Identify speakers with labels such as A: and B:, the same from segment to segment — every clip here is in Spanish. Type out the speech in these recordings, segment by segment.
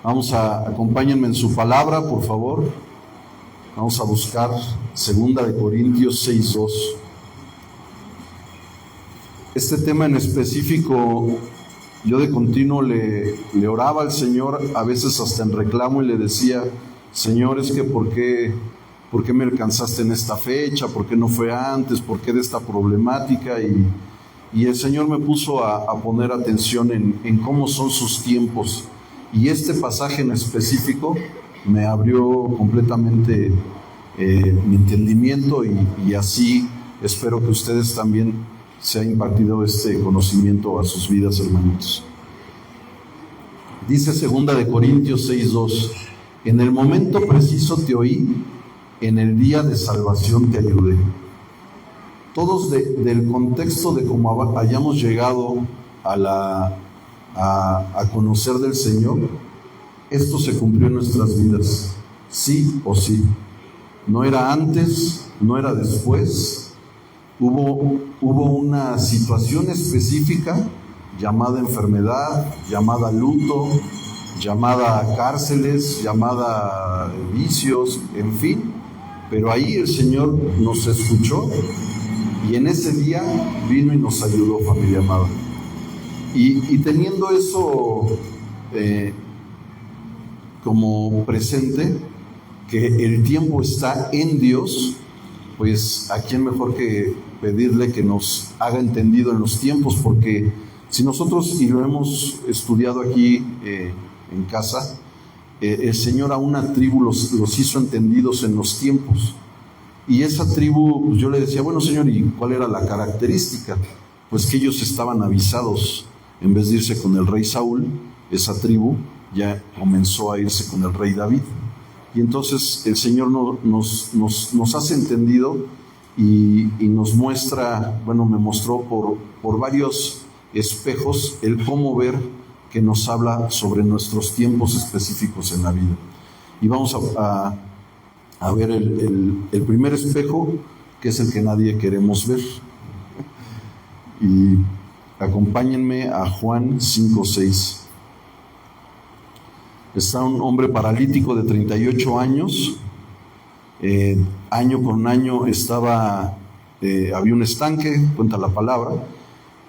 A: Acompáñenme en su palabra, por favor. Vamos a buscar 2 Corintios 6:2. Este tema en específico, yo de continuo le oraba al Señor, a veces hasta en reclamo, y le decía: Señor, es que ¿por qué me alcanzaste en esta fecha? ¿Por qué no fue antes? ¿Por qué de esta problemática? Y el Señor me puso a poner atención en cómo son sus tiempos. Y este pasaje en específico me abrió completamente mi entendimiento, y así espero que ustedes también se ha impartido este conocimiento a sus vidas, hermanitos. Dice 2 Corintios 6:2: en el momento preciso te oí, en el día de salvación te ayudé. Todos del contexto de cómo hayamos llegado a conocer del Señor, esto se cumplió en nuestras vidas, sí o sí. No era antes, no era después. Hubo una situación específica llamada enfermedad, llamada luto, llamada cárceles, llamada vicios, en fin. Pero ahí el Señor nos escuchó, y en ese día vino y nos ayudó, familia amada. Y teniendo eso como presente, que el tiempo está en Dios, pues ¿a quién mejor que pedirle que nos haga entendido en los tiempos? Porque si nosotros, y lo hemos estudiado aquí en casa, el Señor a una tribu los hizo entendidos en los tiempos. Y esa tribu, pues yo le decía: bueno, Señor, ¿y cuál era la característica? Pues que ellos estaban avisados. En vez de irse con el rey Saúl, esa tribu ya comenzó a irse con el rey David. Y entonces el Señor nos hace entendido y nos muestra, bueno, me mostró por varios espejos el cómo ver, que nos habla sobre nuestros tiempos específicos en la vida. Y vamos a ver el primer espejo, que es el que nadie queremos ver. Y acompáñenme a Juan 5:6. Está un hombre paralítico de 38 años. Año con año había un estanque, cuenta la palabra,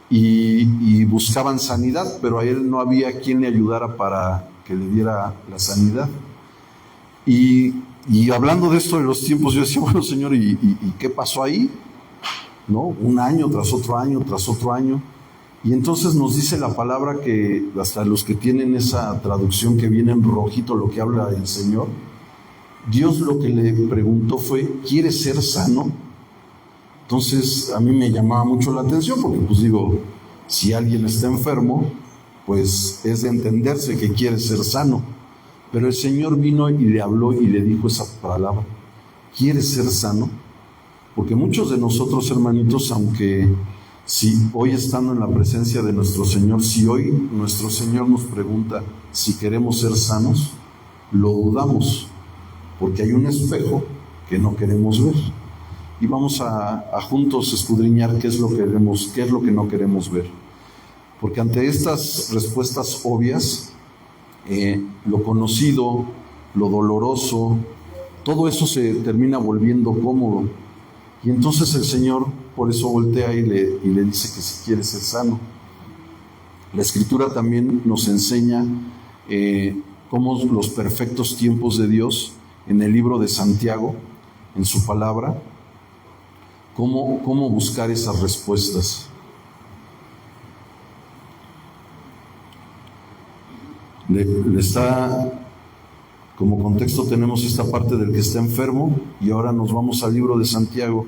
A: y buscaban sanidad, pero a él no había quien le ayudara para que le diera la sanidad. Y hablando de esto de los tiempos, yo decía: bueno, Señor, ¿y qué pasó ahí? ¿No? Un año tras otro año tras otro año. Y entonces nos dice la palabra, que hasta los que tienen esa traducción que viene en rojito, lo que habla el Señor, Dios lo que le preguntó fue: ¿quieres ser sano? Entonces a mí me llamaba mucho la atención, porque pues digo, si alguien está enfermo, pues es de entenderse que quiere ser sano. Pero el Señor vino y le habló y le dijo esa palabra: ¿quieres ser sano? Porque muchos de nosotros, hermanitos, aunque si hoy, estando en la presencia de nuestro Señor, si hoy nuestro Señor nos pregunta si queremos ser sanos, lo dudamos, porque hay un espejo que no queremos ver. Y vamos a juntos escudriñar qué es lo que no queremos ver. Porque ante estas respuestas obvias, lo conocido, lo doloroso, todo eso se termina volviendo cómodo. Y entonces el Señor por eso voltea y le dice que si quiere ser sano. La Escritura también nos enseña cómo los perfectos tiempos de Dios, en el libro de Santiago, en su palabra, cómo buscar esas respuestas. Como contexto tenemos esta parte del que está enfermo, y ahora nos vamos al libro de Santiago,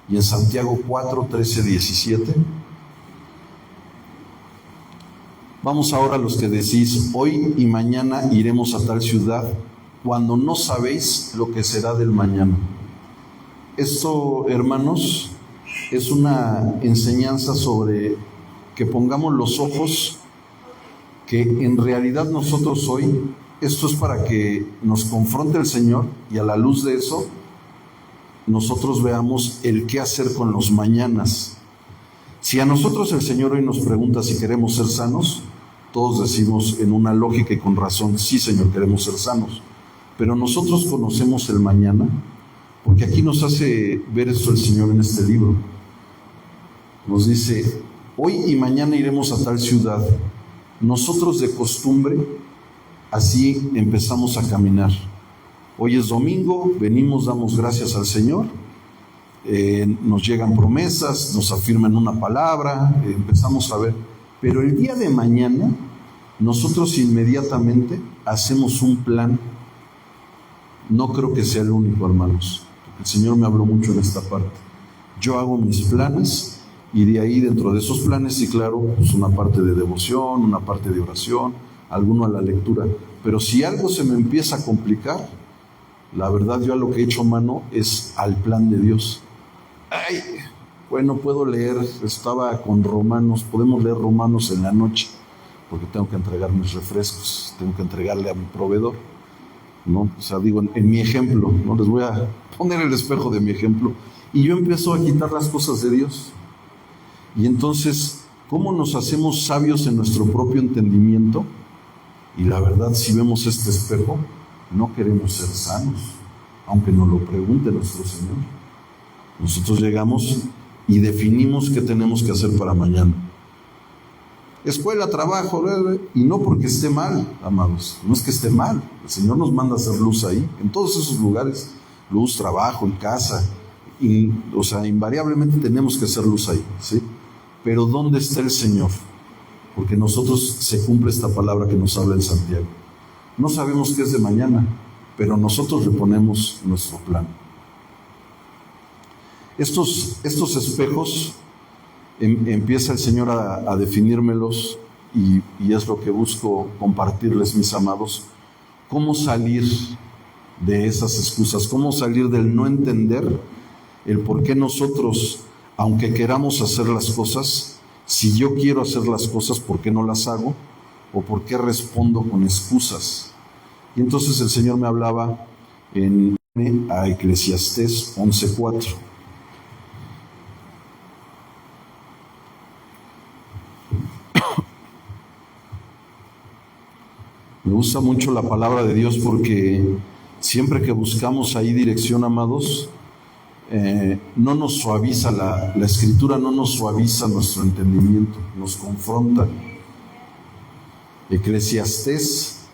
A: y en Santiago 4, 13, 17. Vamos ahora a los que decís: hoy y mañana iremos a tal ciudad, cuando no sabéis lo que será del mañana. Esto, hermanos, es una enseñanza sobre que pongamos los ojos, que en realidad nosotros hoy, esto es para que nos confronte el Señor, y a la luz de eso nosotros veamos el qué hacer con los mañanas. Si a nosotros el Señor hoy nos pregunta si queremos ser sanos, todos decimos en una lógica y con razón, sí, Señor, queremos ser sanos. Pero nosotros conocemos el mañana, porque aquí nos hace ver esto el Señor en este libro. Nos dice, hoy y mañana iremos a tal ciudad. Nosotros de costumbre, así empezamos a caminar. Hoy es domingo, venimos, damos gracias al Señor, nos llegan promesas, nos afirman una palabra, empezamos a ver. Pero el día de mañana, nosotros inmediatamente hacemos un plan. No creo que sea el único, hermanos. El Señor me habló mucho en esta parte. Yo hago mis planes y de ahí, dentro de esos planes, sí, claro, pues una parte de devoción, una parte de oración, alguno a la lectura. Pero si algo se me empieza a complicar, la verdad, yo a lo que he hecho mano es al plan de Dios. Ay, bueno, puedo leer, estaba con Romanos, podemos leer Romanos en la noche, porque tengo que entregar mis refrescos, tengo que entregarle a mi proveedor, ¿no? O sea, digo, en mi ejemplo, ¿no? Les voy a poner el espejo de mi ejemplo, y yo empiezo a quitar las cosas de Dios. Y entonces, ¿cómo nos hacemos sabios en nuestro propio entendimiento? Y la verdad, si vemos este espejo, no queremos ser sanos, aunque nos lo pregunte nuestro Señor. Nosotros llegamos y definimos qué tenemos que hacer para mañana. Escuela, trabajo, y no porque esté mal, amados, no es que esté mal. El Señor nos manda a hacer luz ahí, en todos esos lugares, luz, trabajo, en casa, y, o sea, invariablemente tenemos que hacer luz ahí, ¿sí? Pero ¿dónde está el Señor? Porque nosotros se cumple esta palabra que nos habla en Santiago. No sabemos qué es de mañana, pero nosotros le ponemos nuestro plan. Estos espejos empieza el Señor a definírmelos y es lo que busco compartirles, mis amados. ¿Cómo salir de esas excusas? ¿Cómo salir del no entender el por qué nosotros, aunque queramos hacer las cosas, si yo quiero hacer las cosas, ¿por qué no las hago? ¿O por qué respondo con excusas? Y entonces el Señor me hablaba a Eclesiastés 11:4. Me gusta mucho la palabra de Dios porque siempre que buscamos ahí dirección, amados, no nos suaviza la Escritura, no nos suaviza nuestro entendimiento, nos confronta. Eclesiastés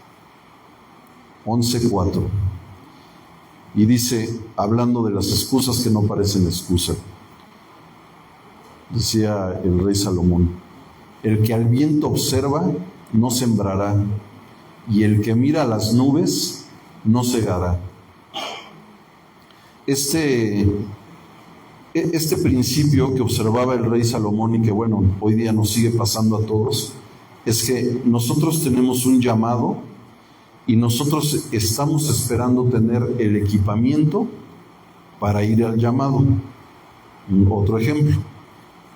A: 11:4. Y dice, hablando de las excusas que no parecen excusa, decía el rey Salomón, el que al viento observa no sembrará, y el que mira a las nubes no segará. Este principio que observaba el rey Salomón y que, bueno, hoy día nos sigue pasando a todos, es que nosotros tenemos un llamado y nosotros estamos esperando tener el equipamiento para ir al llamado. Otro ejemplo,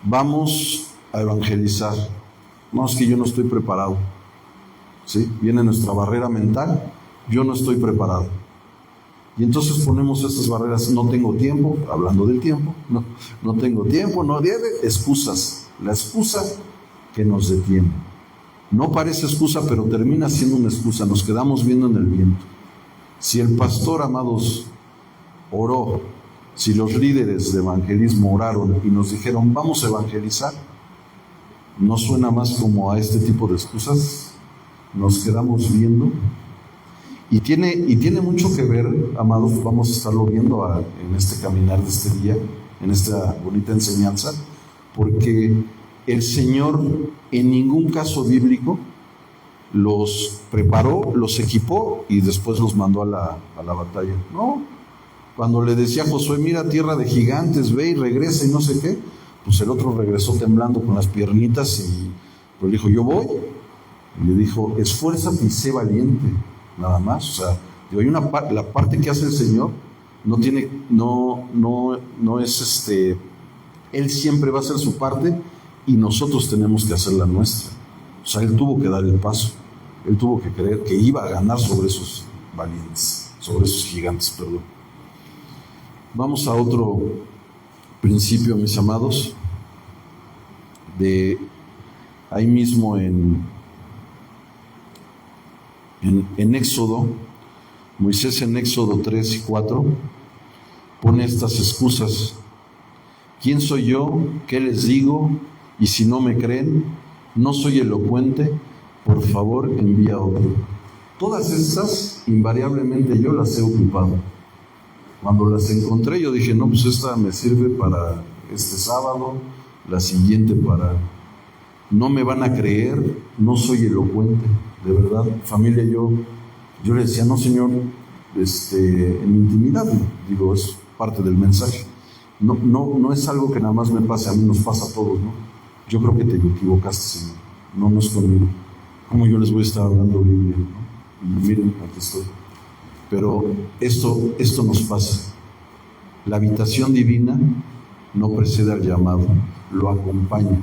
A: vamos a evangelizar. No, es que yo no estoy preparado. ¿Sí? Viene nuestra barrera mental, yo no estoy preparado. Y entonces ponemos estas barreras, no tengo tiempo, hablando del tiempo, no tengo tiempo, no debe, excusas. La excusa que nos detiene. No parece excusa, pero termina siendo una excusa, nos quedamos viendo en el viento. Si el pastor, amados, oró, si los líderes de evangelismo oraron y nos dijeron, vamos a evangelizar, ¿no suena más como a este tipo de excusas? Nos quedamos viendo y tiene mucho que ver, amados, vamos a estarlo viendo en este caminar de este día, en esta bonita enseñanza, porque el Señor en ningún caso bíblico los preparó, los equipó y después los mandó a la batalla. No, cuando le decía a Josué, mira, tierra de gigantes, ve y regresa y no sé qué, pues el otro regresó temblando con las piernitas y pues dijo, yo voy. Y le dijo, esfuérzate y sé valiente, nada más. O sea, hay la parte que hace el Señor no es Él siempre va a hacer su parte y nosotros tenemos que hacer la nuestra. O sea, Él tuvo que dar el paso, Él tuvo que creer que iba a ganar sobre esos valientes, sobre esos gigantes, perdón. Vamos a otro principio, mis amados, de ahí mismo en En Éxodo, Moisés en Éxodo 3 y 4 pone estas excusas. ¿Quién soy yo? ¿Qué les digo? Y si no me creen, no soy elocuente, por favor envía otro. Todas estas invariablemente yo las he ocupado. Cuando las encontré yo dije, no, pues esta me sirve para este sábado, la siguiente para... No me van a creer, no soy elocuente, de verdad. Familia, yo le decía, no Señor, en mi intimidad, digo, es parte del mensaje. No es algo que nada más me pase a mí, nos pasa a todos, ¿no? Yo creo que te equivocaste, Señor. No es conmigo. ¿Cómo yo les voy a estar hablando Biblia, ¿no? Y miren, aquí estoy. Pero esto nos pasa. La habitación divina no precede al llamado, lo acompaña.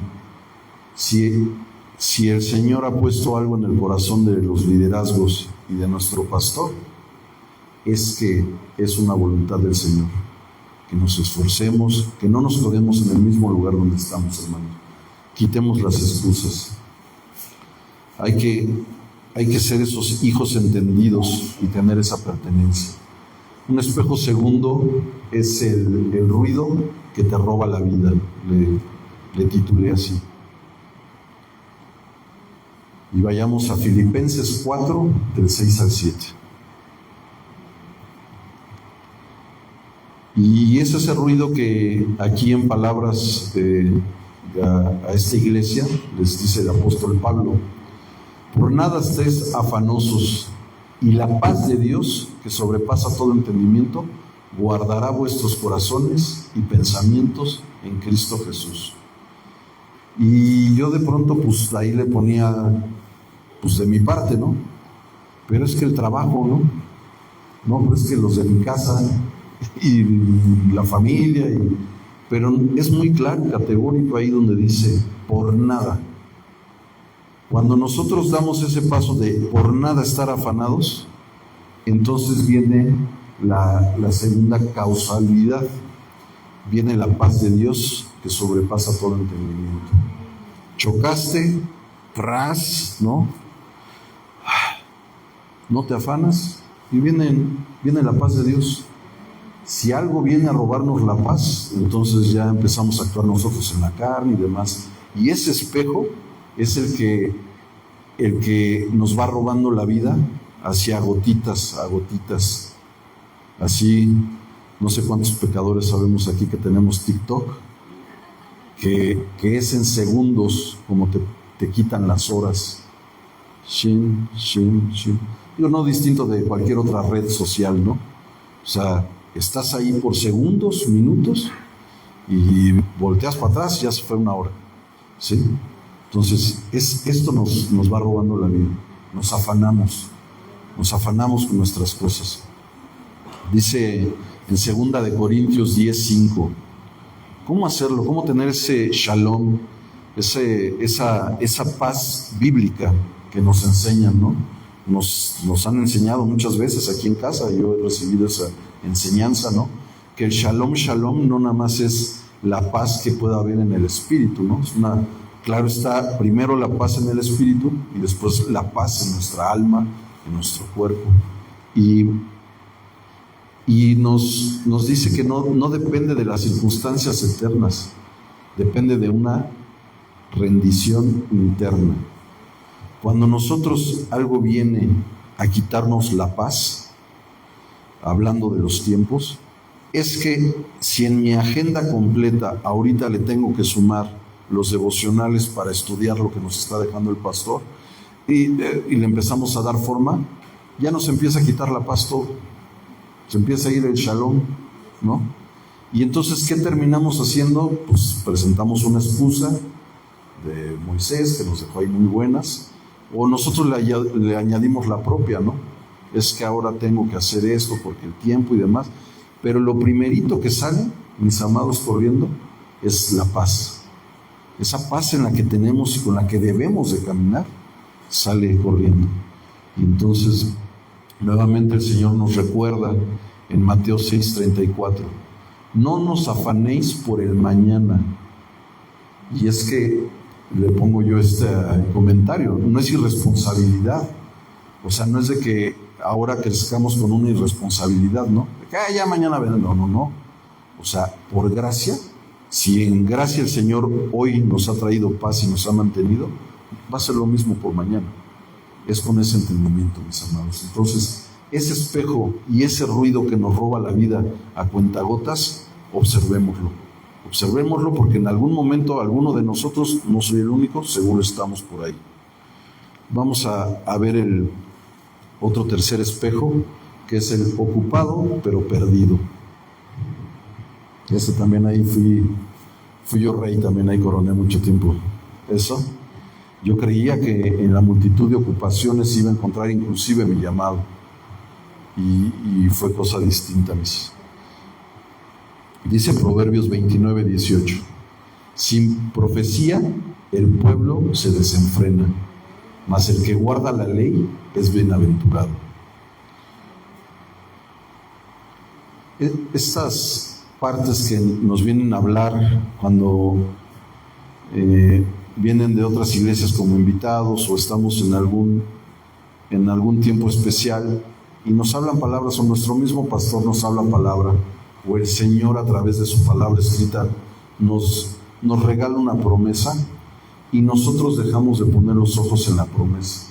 A: Si el Señor ha puesto algo en el corazón de los liderazgos y de nuestro pastor, es que es una voluntad del Señor. Que nos esforcemos, que no nos quedemos en el mismo lugar donde estamos, hermanos. Quitemos las excusas. Hay que ser esos hijos entendidos y tener esa pertenencia. Un espejo segundo es el ruido que te roba la vida. Le titulé así. Y vayamos a Filipenses 4, del 6 al 7. Y es ese ruido que aquí en palabras a esta iglesia les dice el apóstol Pablo: por nada estéis afanosos, y la paz de Dios, que sobrepasa todo entendimiento, guardará vuestros corazones y pensamientos en Cristo Jesús. Y yo de pronto pues ahí le ponía pues de mi parte, ¿no? Pero es que el trabajo, ¿no? Pero es que los de mi casa y la familia, pero es muy claro, categórico ahí donde dice por nada. Cuando nosotros damos ese paso de por nada estar afanados, entonces viene la segunda causalidad, viene la paz de Dios que sobrepasa todo entendimiento. Chocaste, ¿no? No te afanas y viene la paz de Dios. Si algo viene a robarnos la paz, entonces ya empezamos a actuar nosotros en la carne y demás. Y ese espejo es el que nos va robando la vida hacia gotitas a gotitas. Así, no sé cuántos pecadores sabemos aquí que tenemos TikTok, que es en segundos como te quitan las horas. Shin. Digo, no distinto de cualquier otra red social, ¿no? O sea, estás ahí por segundos, minutos, y volteas para atrás y ya se fue una hora, ¿sí? Entonces, esto nos va robando la vida. Nos afanamos con nuestras cosas. Dice en 2 de Corintios 10:5, ¿cómo hacerlo? ¿Cómo tener ese shalom, esa paz bíblica que nos enseñan, ¿no? Nos han enseñado muchas veces aquí en casa, yo he recibido esa enseñanza, ¿no? Que el shalom no nada más es la paz que pueda haber en el espíritu, ¿no? Claro está, primero la paz en el espíritu y después la paz en nuestra alma, en nuestro cuerpo. Y nos dice que no depende de las circunstancias eternas, depende de una rendición interna. Cuando nosotros algo viene a quitarnos la paz, hablando de los tiempos, es que si en mi agenda completa ahorita le tengo que sumar los devocionales para estudiar lo que nos está dejando el pastor y le empezamos a dar forma, ya nos empieza a quitar la paz todo, se empieza a ir el shalom, ¿no? Y entonces, ¿qué terminamos haciendo? Pues presentamos una excusa de Moisés que nos dejó ahí muy buenas, o nosotros le añadimos la propia, ¿no? Es que ahora tengo que hacer esto porque el tiempo y demás, pero lo primerito que sale, mis amados, corriendo, es la paz. Esa paz en la que tenemos y con la que debemos de caminar, sale corriendo. Y entonces, nuevamente el Señor nos recuerda en Mateo 6:34, no nos afanéis por el mañana. Y es que le pongo yo este comentario, no es irresponsabilidad O sea, no es de que ahora crezcamos con una irresponsabilidad, ¿no? De que ya mañana verán. No, no, no. O sea, por gracia, si en gracia el Señor hoy nos ha traído paz y nos ha mantenido, va a ser lo mismo por mañana. Es con ese entendimiento, mis amados. Entonces, ese espejo y ese ruido que nos roba la vida a cuentagotas, observémoslo. Observémoslo porque en algún momento alguno de nosotros, no soy el único, seguro estamos por ahí. Vamos a ver el otro tercer espejo, que es el ocupado pero perdido. Ese también ahí fui yo rey, también ahí coroné mucho tiempo. Eso. Yo creía que en la multitud de ocupaciones iba a encontrar inclusive mi llamado. Y fue cosa distinta, mis. Dice Proverbios 29:18. Sin profecía el pueblo se desenfrena, mas el que guarda la ley es bienaventurado. Estas partes que nos vienen a hablar cuando vienen de otras iglesias como invitados o estamos en algún tiempo especial y nos hablan palabras, o nuestro mismo pastor nos habla palabra, o el Señor a través de su palabra escrita nos regala una promesa y nosotros dejamos de poner los ojos en la promesa,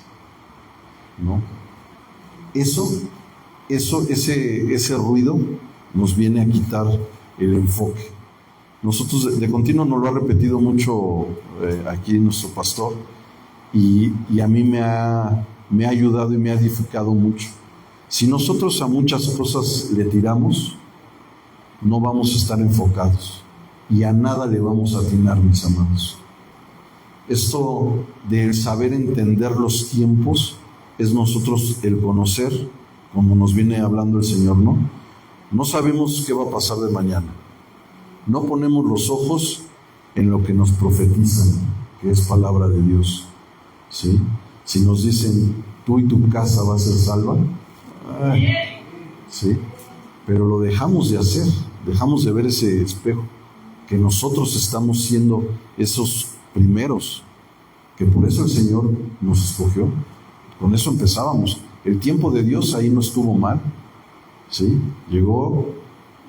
A: ¿no? Ese ruido nos viene a quitar el enfoque. Nosotros de continuo nos lo ha repetido mucho aquí nuestro pastor y a mí me ha ayudado y me ha edificado mucho. Si nosotros a muchas cosas le tiramos, no vamos a estar enfocados y a nada le vamos a atinar, mis amados. Esto del saber entender los tiempos es nosotros el conocer, como nos viene hablando el Señor, ¿no? No sabemos qué va a pasar de mañana. No ponemos los ojos en lo que nos profetizan, que es palabra de Dios, ¿sí? Si nos dicen, tú y tu casa va a ser salva, ¿sí? Pero lo dejamos de hacer, dejamos de ver ese espejo, que nosotros estamos siendo esos primeros, que por eso el Señor nos escogió. Con eso empezábamos. El tiempo de Dios ahí no estuvo mal, ¿sí? Llegó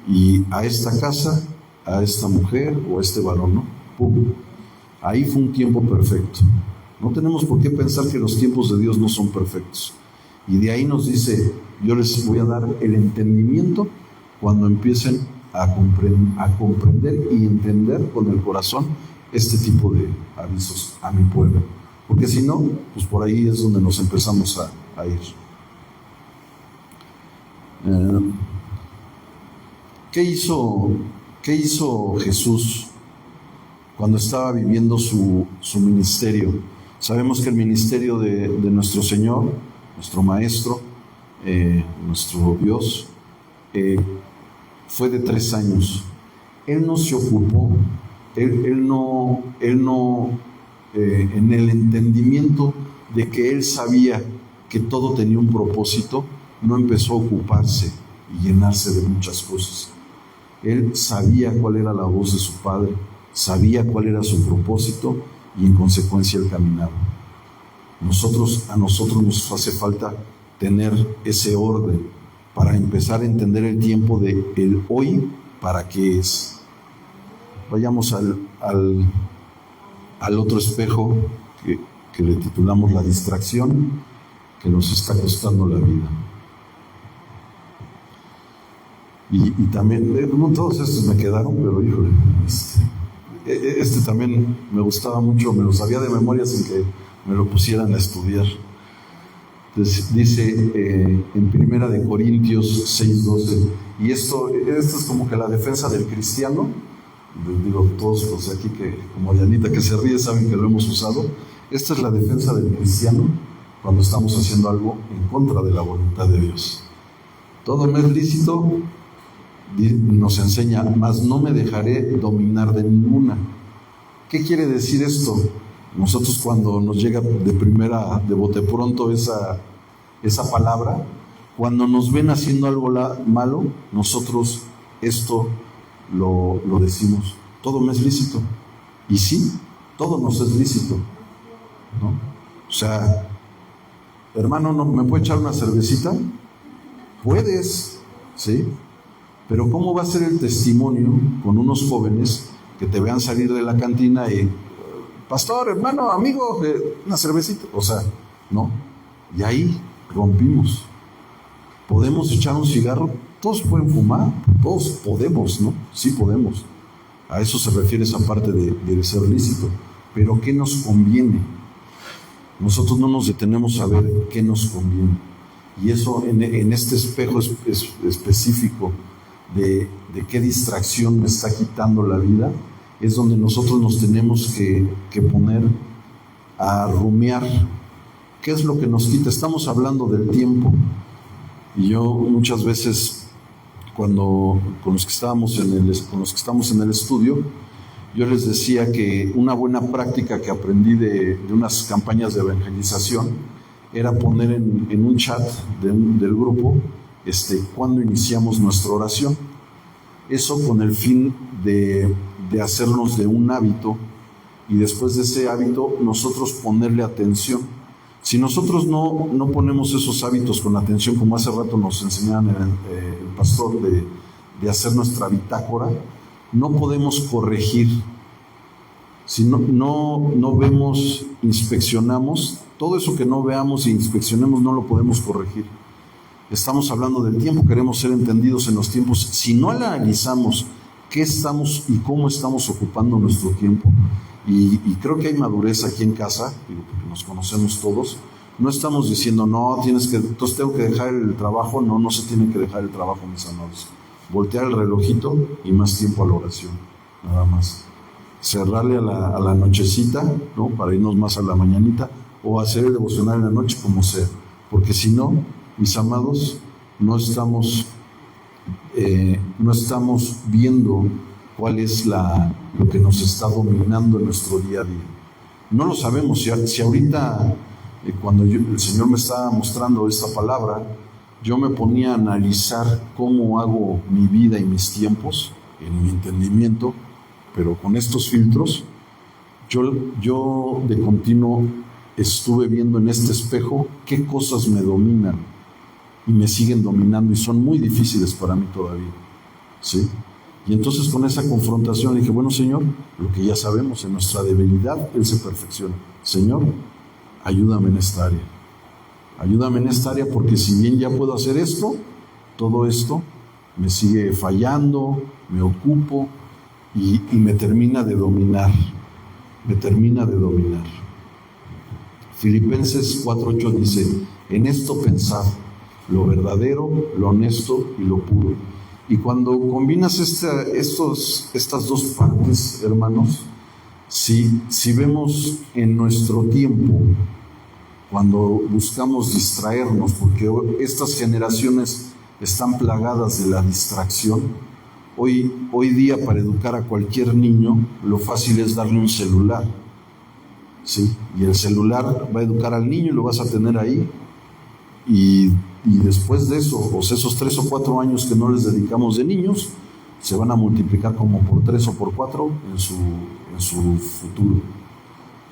A: y a esta casa, a esta mujer o a este varón, ¿no? ¡Pum! Ahí fue un tiempo perfecto. No tenemos por qué pensar que los tiempos de Dios no son perfectos. Y de ahí nos dice, yo les voy a dar el entendimiento cuando empiecen a comprender y entender con el corazón este tipo de avisos a mi pueblo. Porque si no, pues por ahí es donde nos empezamos a ir. ¿Qué hizo Jesús cuando estaba viviendo su ministerio? Sabemos que el ministerio de nuestro Señor, nuestro Maestro, nuestro Dios, fue de 3 años. Él no se ocupó, él no en el entendimiento de que él sabía que todo tenía un propósito, no empezó a ocuparse y llenarse de muchas cosas. Él sabía cuál era la voz de su Padre, sabía cuál era su propósito y en consecuencia él caminaba. A nosotros nos hace falta tener ese orden para empezar a entender el tiempo de el hoy, para qué es. Vayamos al otro espejo que le titulamos la distracción, que nos está costando la vida. Y también, todos estos me quedaron, pero híjole, este también me gustaba mucho, me lo sabía de memoria sin que me lo pusieran a estudiar. Entonces, dice en 1 Corintios 6:12, y esto es como que la defensa del cristiano. Les digo, todos los de aquí, que como Dianita que se ríe, saben que lo hemos usado. Esta es la defensa del cristiano cuando estamos haciendo algo en contra de la voluntad de Dios. Todo me es lícito, nos enseña, mas no me dejaré dominar de ninguna. ¿Qué quiere decir esto? Nosotros cuando nos llega de bote pronto esa palabra, cuando nos ven haciendo algo malo, nosotros esto lo decimos, todo me es lícito. Y sí, todo nos es lícito, ¿no? O sea, hermano, ¿no me puede echar una cervecita? Puedes, ¿sí? Pero ¿cómo va a ser el testimonio con unos jóvenes que te vean salir de la cantina y, pastor, hermano, amigo, una cervecita? O sea, no. Y ahí rompimos. ¿Podemos echar un cigarro? Todos pueden fumar, todos podemos, ¿no? Sí podemos. A eso se refiere esa parte de ser lícito. Pero ¿qué nos conviene? Nosotros no nos detenemos a ver qué nos conviene. Y eso en este espejo específico de qué distracción me está quitando la vida, es donde nosotros nos tenemos que poner a rumiar. ¿Qué es lo que nos quita? Estamos hablando del tiempo. Y yo muchas veces, con los que estamos en el estudio, yo les decía que una buena práctica que aprendí de unas campañas de evangelización era poner en un chat del grupo cuando iniciamos nuestra oración. Eso con el fin de hacernos de un hábito, y después de ese hábito nosotros ponerle atención. Si nosotros no ponemos esos hábitos con atención, como hace rato nos enseñaban el pastor, de hacer nuestra bitácora, no podemos corregir. Si no vemos, inspeccionamos, todo eso que no veamos e inspeccionemos no lo podemos corregir. Estamos hablando del tiempo, queremos ser entendidos en los tiempos. Si no analizamos qué estamos y cómo estamos ocupando nuestro tiempo, y creo que hay madurez aquí en casa, porque nos conocemos todos, no estamos diciendo, entonces tengo que dejar el trabajo. No se tiene que dejar el trabajo, mis amados. Voltear el relojito y más tiempo a la oración, nada más. Cerrarle a la nochecita, ¿no? Para irnos más a la mañanita, o hacer el devocional en la noche, como sea. Porque si no, mis amados, no estamos viendo cuál es lo que nos está dominando en nuestro día a día. No lo sabemos. Si ahorita, cuando el Señor me estaba mostrando esta palabra, yo me ponía a analizar cómo hago mi vida y mis tiempos, en mi entendimiento, pero con estos filtros, yo de continuo estuve viendo en este espejo qué cosas me dominan y me siguen dominando y son muy difíciles para mí todavía, ¿sí? Y entonces con esa confrontación le dije, bueno, Señor, lo que ya sabemos, en nuestra debilidad Él se perfecciona. Señor, ayúdame en esta área. Ayúdame en esta área, porque si bien ya puedo hacer esto, todo esto me sigue fallando, me ocupo y me termina de dominar. Me termina de dominar. Filipenses 4:8 dice, en esto pensad, lo verdadero, lo honesto y lo puro. Y cuando combinas estas dos partes, hermanos, si vemos en nuestro tiempo, cuando buscamos distraernos, porque estas generaciones están plagadas de la distracción. Hoy día, para educar a cualquier niño, lo fácil es darle un celular, ¿sí? Y el celular va a educar al niño y lo vas a tener ahí. Y después de eso, o sea, esos 3 o 4 años que no les dedicamos de niños, se van a multiplicar como por 3 o por 4 en su futuro.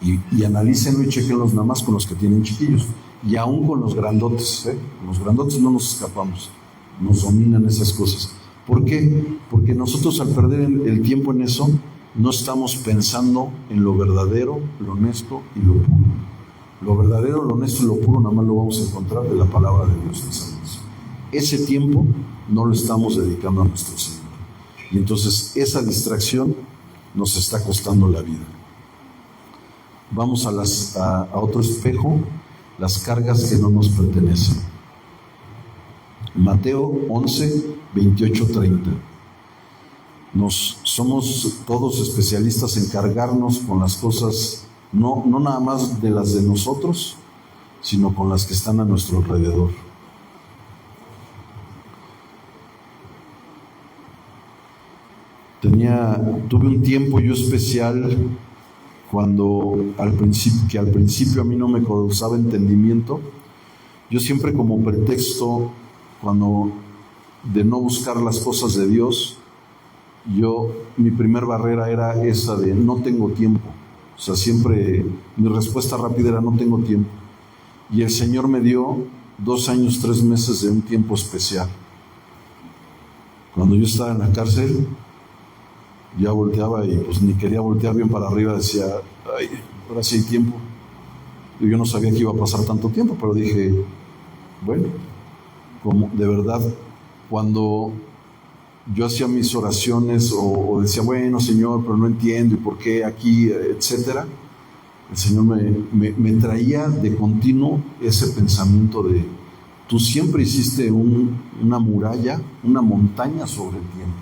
A: Y analícenlo y chequenlos nada más con los que tienen chiquillos. Y aún con los grandotes, con los grandotes no nos escapamos. Nos dominan esas cosas. ¿Por qué? Porque nosotros, al perder el tiempo en eso, no estamos pensando en lo verdadero, lo honesto y lo puro. Lo verdadero, lo honesto y lo puro nada más lo vamos a encontrar de la palabra de Dios, mis amigos. Ese tiempo no lo estamos dedicando a nuestro Señor. Y entonces esa distracción nos está costando la vida. Vamos a otro espejo, las cargas que no nos pertenecen. Mateo 11, 28, 30. Somos todos especialistas en cargarnos con las cosas, no nada más de las de nosotros, sino con las que están a nuestro alrededor. Tuve un tiempo yo especial cuando al principio a mí no me causaba entendimiento. Yo siempre, como pretexto, de no buscar las cosas de Dios, mi primer barrera era esa de no tengo tiempo. O sea, siempre mi respuesta rápida era no tengo tiempo. y el Señor me dio 2 años, 3 meses de un tiempo especial. Cuando yo estaba en la cárcel, ya volteaba y pues ni quería voltear bien para arriba, decía, ay, ahora sí hay tiempo. Y yo no sabía que iba a pasar tanto tiempo, pero dije, bueno, como de verdad, cuando yo hacía mis oraciones o decía, bueno, Señor, pero no entiendo, y por qué aquí, etcétera, el Señor me traía de continuo ese pensamiento de, tú siempre hiciste una muralla, una montaña sobre el tiempo.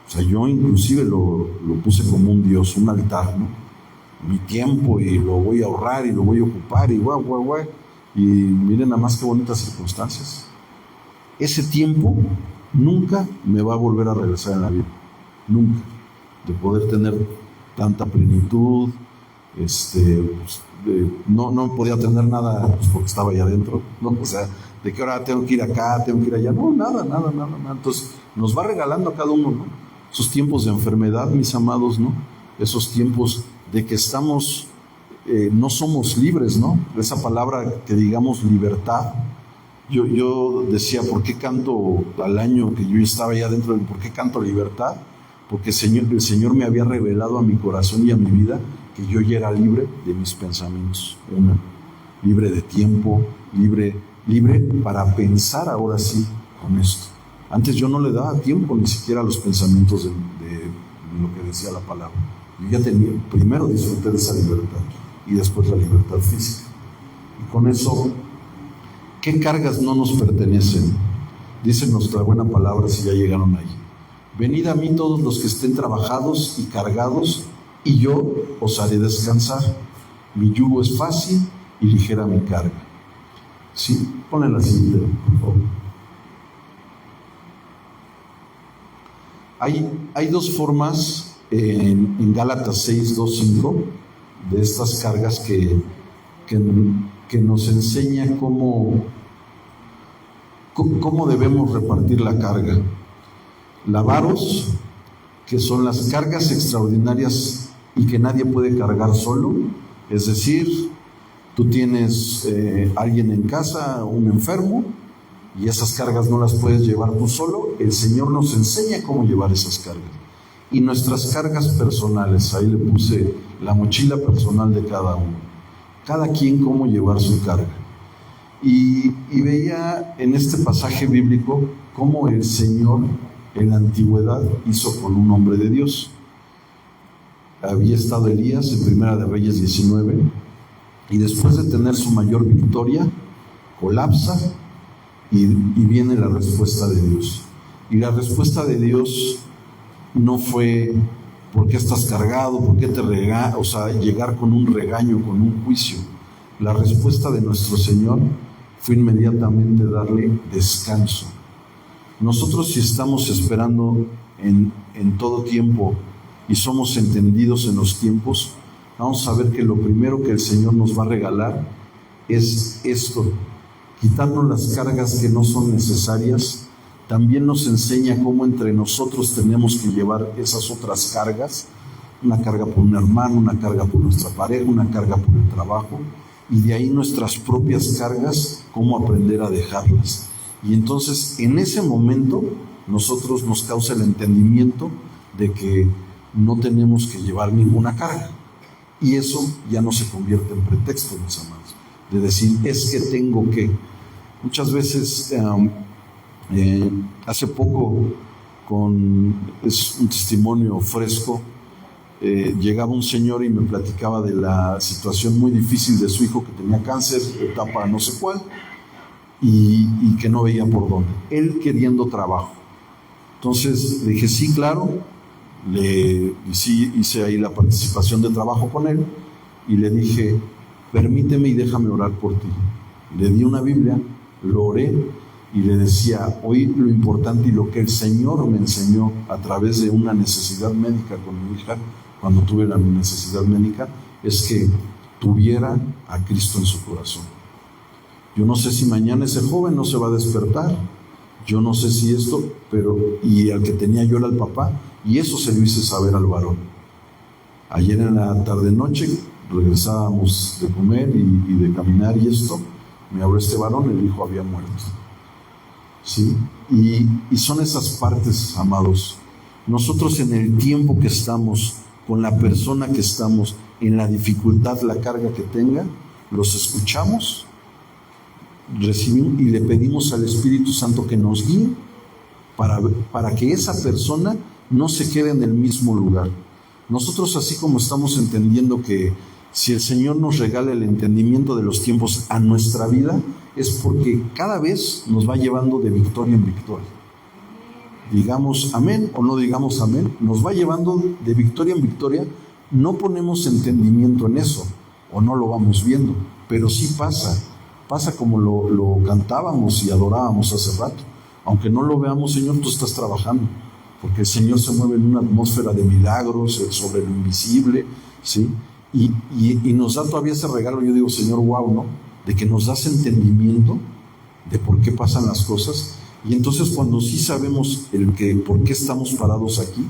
A: O sea, yo inclusive lo puse como un Dios, un altar, ¿no? Mi tiempo, y lo voy a ahorrar y lo voy a ocupar y guau. Y miren nada más qué bonitas circunstancias. Ese tiempo nunca me va a volver a regresar en la vida. Nunca. De poder tener tanta plenitud. No podía tener nada pues, porque estaba allá adentro, ¿no? O sea, de que ahora tengo que ir acá, tengo que ir allá. No, nada. Entonces, nos va regalando a cada uno, ¿no? Esos tiempos de enfermedad, mis amados, ¿no? Esos tiempos de que estamos, no somos libres, ¿no? Esa palabra que digamos libertad. Yo decía, ¿por qué canto al año que yo estaba allá adentro? ¿Por qué canto libertad? Porque el Señor me había revelado a mi corazón y a mi vida que yo ya era libre de mis pensamientos. Libre de tiempo, libre para pensar ahora sí con esto. Antes yo no le daba tiempo ni siquiera a los pensamientos de lo que decía la palabra. Yo ya tenía, primero disfruté de esa libertad y después la libertad física. Y con eso, ¿qué cargas no nos pertenecen? Dice nuestra buena palabra, si ya llegaron ahí. Venid a mí todos los que estén trabajados y cargados, y yo os haré descansar. Mi yugo es fácil y ligera mi carga. Sí, ponle la siguiente, por favor. Hay 2 formas en Gálatas 6, 2, 5 de estas cargas que nos enseña cómo debemos repartir la carga. Lavaros, que son las cargas extraordinarias y que nadie puede cargar solo, es decir, tú tienes alguien en casa, un enfermo, y esas cargas no las puedes llevar tú solo. El Señor nos enseña cómo llevar esas cargas. Y nuestras cargas personales, ahí le puse la mochila personal de cada uno. Cada quien cómo llevar su carga. Y veía en este pasaje bíblico cómo el Señor en la antigüedad hizo con un hombre de Dios. Había estado Elías en Primera de Reyes 19, y después de tener su mayor victoria, colapsa y viene la respuesta de Dios. Y la respuesta de Dios no fue ¿por qué estás cargado? ¿Por qué te regañas? O sea, llegar con un regaño, con un juicio. La respuesta de nuestro Señor fue inmediatamente darle descanso. Nosotros, si estamos esperando en todo tiempo y somos entendidos en los tiempos, vamos a ver que lo primero que el Señor nos va a regalar es esto: quitarnos las cargas que no son necesarias. También nos enseña cómo entre nosotros tenemos que llevar esas otras cargas, una carga por un hermano, una carga por nuestra pareja, una carga por el trabajo, y de ahí nuestras propias cargas, cómo aprender a dejarlas. Y entonces en ese momento nosotros nos causa el entendimiento de que no tenemos que llevar ninguna carga, y eso ya no se convierte en pretexto, mis amados, de decir es que tengo que. Muchas veces hace poco, es un testimonio fresco, llegaba un señor y me platicaba de la situación muy difícil de su hijo que tenía cáncer, etapa no sé cuál, y que no veía por dónde, él queriendo trabajo. Entonces le dije, sí, claro, hice ahí la participación de trabajo con él, y le dije, permíteme y déjame orar por ti. Le di una Biblia, lo oré, y le decía, hoy lo importante y lo que el Señor me enseñó a través de una necesidad médica con mi hija, cuando tuve la necesidad médica, es que tuviera a Cristo en su corazón. Yo no sé si mañana ese joven no se va a despertar, yo no sé si esto, y al que tenía yo era el papá, y eso se lo hice saber al varón. Ayer en la tarde-noche regresábamos de comer y de caminar y esto, me habló este varón, el hijo había muerto. ¿Sí? Y son esas partes, amados. Nosotros en el tiempo que estamos, con la persona que estamos, en la dificultad, la carga que tenga, los escuchamos, recibimos y le pedimos al Espíritu Santo que nos guíe para que esa persona no se quede en el mismo lugar. Nosotros, así como estamos entendiendo que si el Señor nos regala el entendimiento de los tiempos a nuestra vida, es porque cada vez nos va llevando de victoria en victoria. Digamos amén o no digamos amén, nos va llevando de victoria en victoria. No ponemos entendimiento en eso, o no lo vamos viendo, pero sí pasa como lo cantábamos y adorábamos hace rato. Aunque no lo veamos, Señor, tú estás trabajando, porque el Señor se mueve en una atmósfera de milagros, sobre lo invisible, ¿sí? Y nos da todavía ese regalo. Yo digo, Señor, wow, ¿no? De que nos das entendimiento de por qué pasan las cosas. Y entonces cuando sí sabemos por qué estamos parados aquí,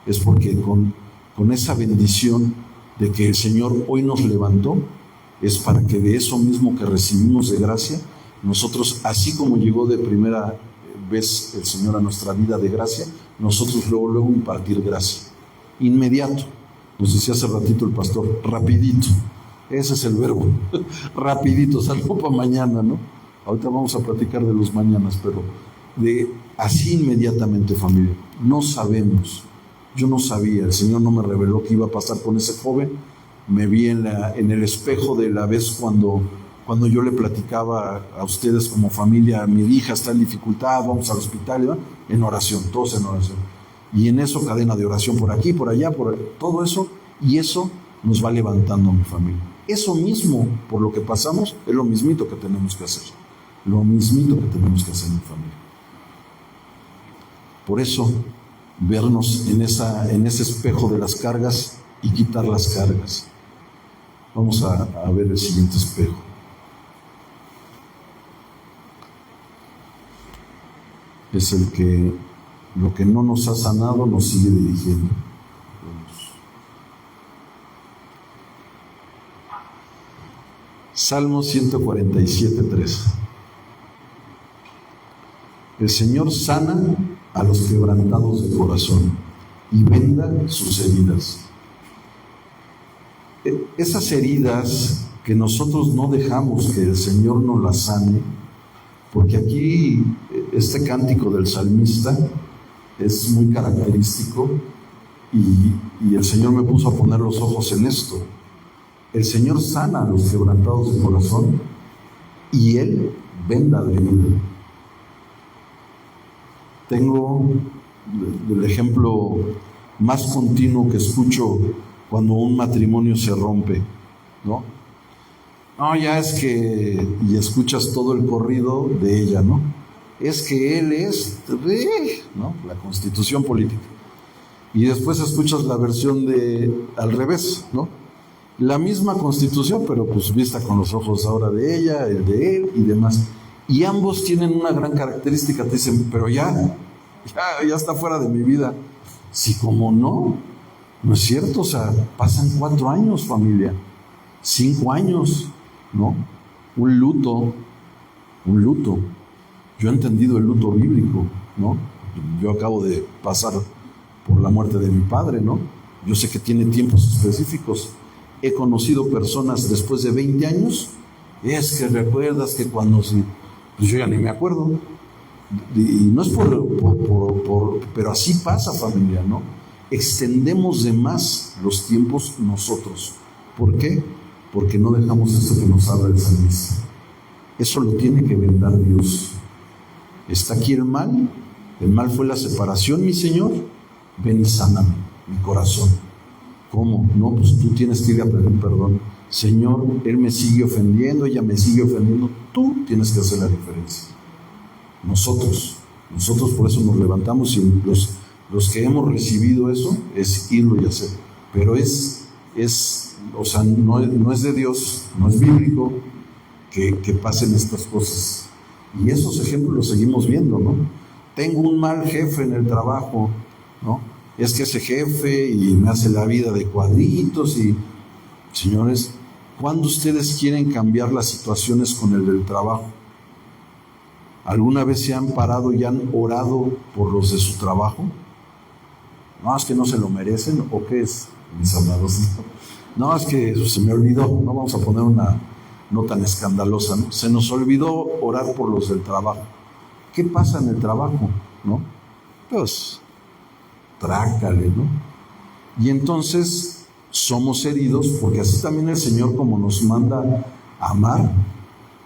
A: es porque con esa bendición de que el Señor hoy nos levantó, es para que de eso mismo que recibimos de gracia, nosotros, así como llegó de primera vez el Señor a nuestra vida de gracia, nosotros luego impartir gracia. Inmediato. Nos decía hace ratito el pastor, rapidito. Ese es el verbo. Rapidito, salvo para mañana, ¿no? Ahorita vamos a platicar de los mañanas, pero así inmediatamente, familia. No sabemos. Yo no sabía, el Señor no me reveló qué iba a pasar con ese joven. Me vi en el espejo de la vez cuando yo le platicaba a ustedes como familia, mi hija está en dificultad, vamos al hospital, ¿verdad? En oración, todos en oración. Y en eso cadena de oración por aquí, por allá, todo eso, y eso nos va levantando a mi familia. Eso mismo, por lo que pasamos, es lo mismito que tenemos que hacer. Lo mismito que tenemos que hacer en mi familia. Por eso, vernos en ese espejo de las cargas y quitar las cargas. Vamos a ver el siguiente espejo. Es el que lo que no nos ha sanado nos sigue dirigiendo. Salmo 147:3. El Señor sana a los quebrantados de corazón y venda sus heridas. Esas heridas que nosotros no dejamos que el Señor nos las sane, porque aquí este cántico del salmista es muy característico y el Señor me puso a poner los ojos en esto. El Señor sana a los quebrantados de corazón y Él venda la herida. Tengo el ejemplo más continuo que escucho cuando un matrimonio se rompe, ¿no? No, ya es que, y escuchas todo el corrido de ella, ¿no? Es que él es, ¿no? La constitución política. Y después escuchas la versión al revés, ¿no? La misma constitución, pero pues vista con los ojos ahora de ella, el de él y demás. Y ambos tienen una gran característica, te dicen, pero ya está fuera de mi vida. Sí, como no es cierto, o sea, pasan 4 años, familia, 5 años, ¿no? Un luto. Yo he entendido el luto bíblico, ¿no? Yo acabo de pasar por la muerte de mi padre, ¿no? Yo sé que tiene tiempos específicos. He conocido personas después de 20 años, es que recuerdas que cuando sí, pues yo ya ni me acuerdo. Y no es pero así pasa, familia, ¿no? Extendemos de más los tiempos nosotros. ¿Por qué? Porque no dejamos esto que nos habla el salmista. Eso lo tiene que vendar Dios. Está aquí el mal fue la separación, mi Señor, ven y sáname mi corazón. ¿Cómo? No, pues tú tienes que ir a pedir perdón. Señor, él me sigue ofendiendo, ella me sigue ofendiendo, tú tienes que hacer la diferencia. Nosotros por eso nos levantamos y los que hemos recibido eso es irlo y hacer. Pero o sea, no es de Dios, no es bíblico que pasen estas cosas. Y esos ejemplos los seguimos viendo, ¿no? Tengo un mal jefe en el trabajo, ¿no? Es que ese jefe y me hace la vida de cuadritos y Señores, ¿cuándo ustedes quieren cambiar las situaciones con el del trabajo? ¿Alguna vez se han parado y han orado por los de su trabajo? No, es que no se lo merecen, ¿o qué es, mis amados? No, es que se me olvidó, no vamos a poner una no tan escandalosa, ¿no? Se nos olvidó orar por los del trabajo. ¿Qué pasa en el trabajo, no? Pues, trácale, ¿no? Y entonces somos heridos, porque así también el Señor, como nos manda a amar,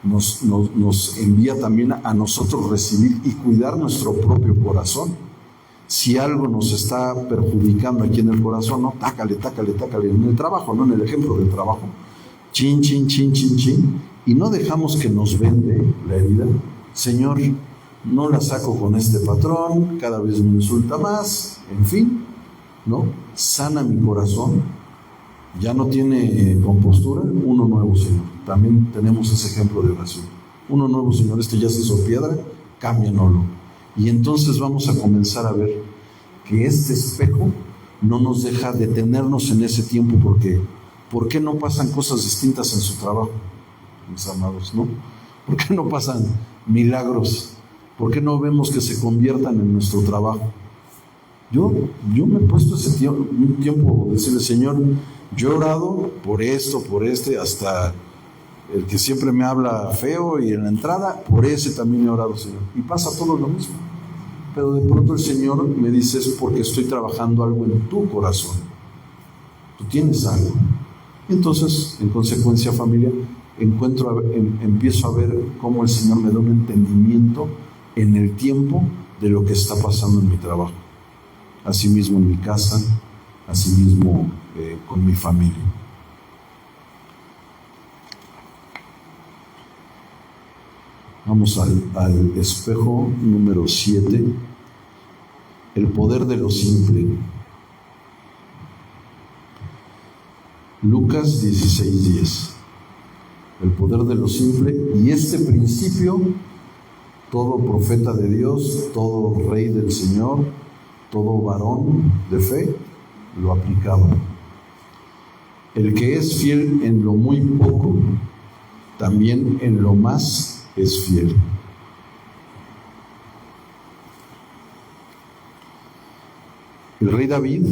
A: nos envía también a nosotros recibir y cuidar nuestro propio corazón. Si algo nos está perjudicando aquí en el corazón, ¿no? Tácale, en el trabajo, ¿no? En el ejemplo del trabajo. Chin, y no dejamos que nos vende la herida. Señor, no la saco con este patrón, cada vez me insulta más, en fin, ¿no? Sana mi corazón, ya no tiene compostura, uno nuevo, Señor. También tenemos ese ejemplo de oración. Uno nuevo, Señor, este ya se hizo piedra, cámbianoslo. Y entonces vamos a comenzar a ver que este espejo no nos deja detenernos en ese tiempo, porque ¿por qué no pasan cosas distintas en su trabajo, mis amados, no? ¿Por qué no pasan milagros? ¿Por qué no vemos que se conviertan en nuestro trabajo? Yo me he puesto un tiempo a decirle, Señor, yo he orado por esto, por hasta el que siempre me habla feo y en la entrada, por ese también he orado, Señor. Y pasa todo lo mismo. Pero de pronto el Señor me dice, es porque estoy trabajando algo en tu corazón. Tú tienes algo. Y entonces, en consecuencia, familia, empiezo a ver cómo el Señor me da un entendimiento en el tiempo de lo que está pasando en mi trabajo. Asimismo en mi casa, asimismo con mi familia. Vamos al espejo número 7, el poder de lo simple. Lucas 16:10. El poder de lo simple, y este principio, todo profeta de Dios, todo rey del Señor, todo varón de fe, lo aplicaba. El que es fiel en lo muy poco, también en lo más es fiel. El rey David,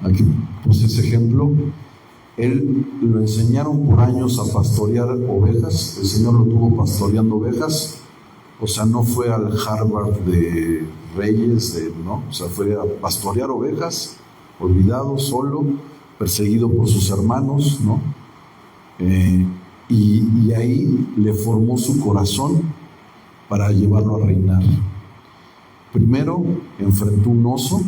A: aquí puse ese ejemplo, él lo enseñaron por años a pastorear ovejas. El Señor lo tuvo pastoreando ovejas. O sea, no fue al Harvard de Reyes, ¿no? O sea, fue a pastorear ovejas, olvidado, solo, perseguido por sus hermanos, ¿no? Y ahí le formó su corazón para llevarlo a reinar. Primero enfrentó un oso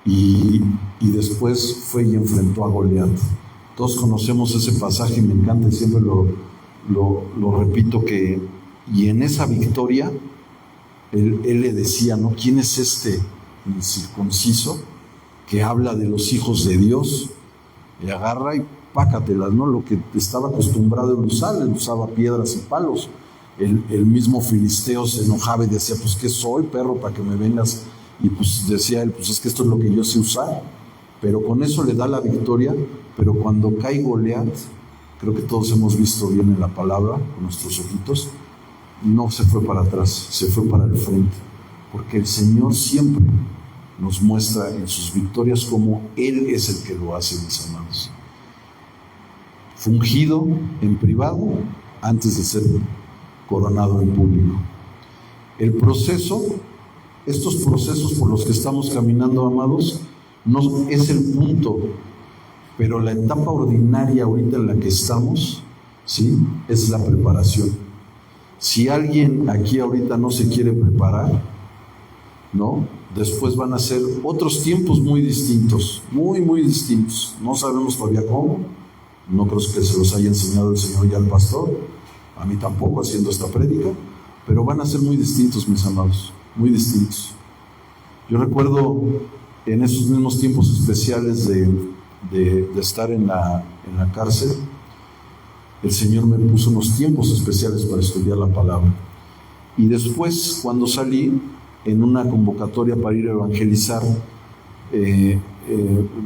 A: y después fue y enfrentó a Goliat. Todos conocemos ese pasaje y me encanta y siempre lo repito, y en esa victoria él le decía, ¿no? ¿Quién es este incircunciso que habla de los hijos de Dios? Y agarra y pácatelas, ¿no? Lo que estaba acostumbrado a usar, él usaba piedras y palos. El mismo filisteo se enojaba y decía, pues ¿qué soy, perro, para que me vengas? Y pues decía él, pues es que esto es lo que yo sé usar. Pero con eso le da la victoria. Pero cuando cae Goliat, creo que todos hemos visto bien en la palabra, con nuestros ojitos, no se fue para atrás, se fue para el frente. Porque el Señor siempre nos muestra en sus victorias cómo Él es el que lo hace, mis amados. Fungido en privado antes de ser coronado en público. El proceso, estos procesos por los que estamos caminando, amados, no es el punto, pero la etapa ordinaria ahorita en la que estamos, ¿sí?, es la preparación. Si alguien aquí ahorita no se quiere preparar, ¿no?, después van a ser otros tiempos muy distintos, muy, muy distintos. No sabemos todavía cómo. No creo que se los haya enseñado el Señor ya al pastor, a mí tampoco haciendo esta prédica, pero van a ser muy distintos, mis amados, muy distintos. Yo recuerdo en esos mismos tiempos especiales de estar en la cárcel, el Señor me puso unos tiempos especiales para estudiar la palabra. Y después, cuando salí en una convocatoria para ir a evangelizar,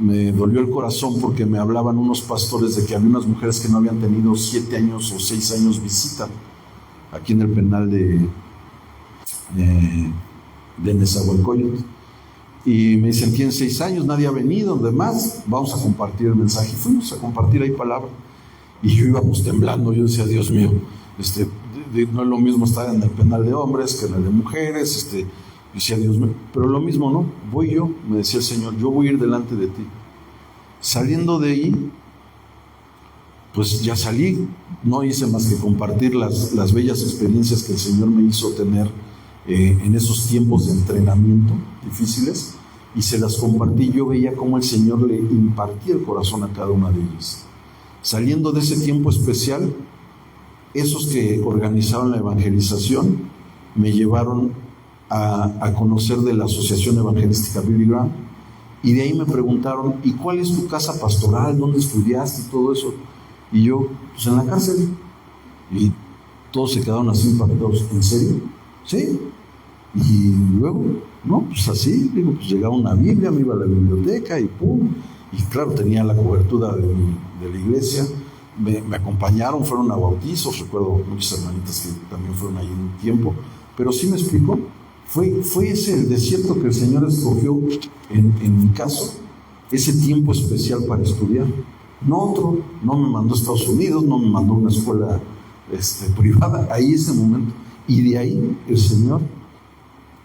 A: me dolió el corazón porque me hablaban unos pastores de que había unas mujeres que no habían tenido 7 años o 6 años visita aquí en el penal de Nezahualcóyotl. Y me dicen, tienen 6 años, nadie ha venido, demás, vamos a compartir el mensaje. Y fuimos a compartir ahí palabra. Y yo íbamos temblando, yo decía, Dios mío, no es lo mismo estar en el penal de hombres que en el de mujeres, decía, Dios mío, pero lo mismo, ¿no? Voy yo, me decía el Señor, yo voy a ir delante de ti. Saliendo de ahí, pues ya salí, no hice más que compartir las bellas experiencias que el Señor me hizo tener en esos tiempos de entrenamiento difíciles, y se las compartí. Yo veía cómo el Señor le impartía el corazón a cada una de ellas. Saliendo de ese tiempo especial, esos que organizaron la evangelización me llevaron a conocer de la Asociación Evangelística Billy Graham, y de ahí me preguntaron, ¿y cuál es tu casa pastoral? ¿Dónde estudiaste? Y todo eso. Y yo, pues en la cárcel. Y todos se quedaron así impactados. ¿En serio? Sí. Y luego, no, pues así, digo, pues llegaba una Biblia, me iba a la biblioteca y pum. Y claro, tenía la cobertura de la iglesia. Me acompañaron, fueron a bautizos, recuerdo muchas hermanitas que también fueron ahí un tiempo. Pero sí me explico, fue ese el desierto que el Señor escogió, en mi caso, ese tiempo especial para estudiar. No otro, no me mandó a Estados Unidos, no me mandó a una escuela privada, ahí ese momento. Y de ahí el Señor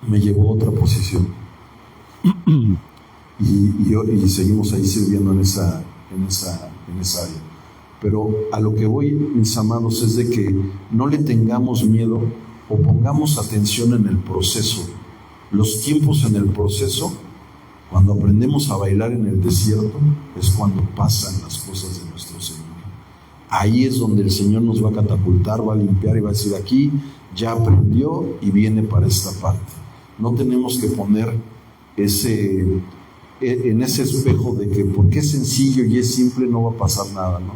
A: me llevó a otra posición. Y seguimos ahí sirviendo en esa área. Pero a lo que voy, mis amados, es de que no le tengamos miedo o pongamos atención en el proceso. Los tiempos en el proceso, cuando aprendemos a bailar en el desierto, es cuando pasan las cosas de nuestro Señor. Ahí es donde el Señor nos va a catapultar, va a limpiar y va a decir, aquí ya aprendió y viene para esta parte. No tenemos que poner en ese espejo de que porque es sencillo y es simple no va a pasar nada, ¿no?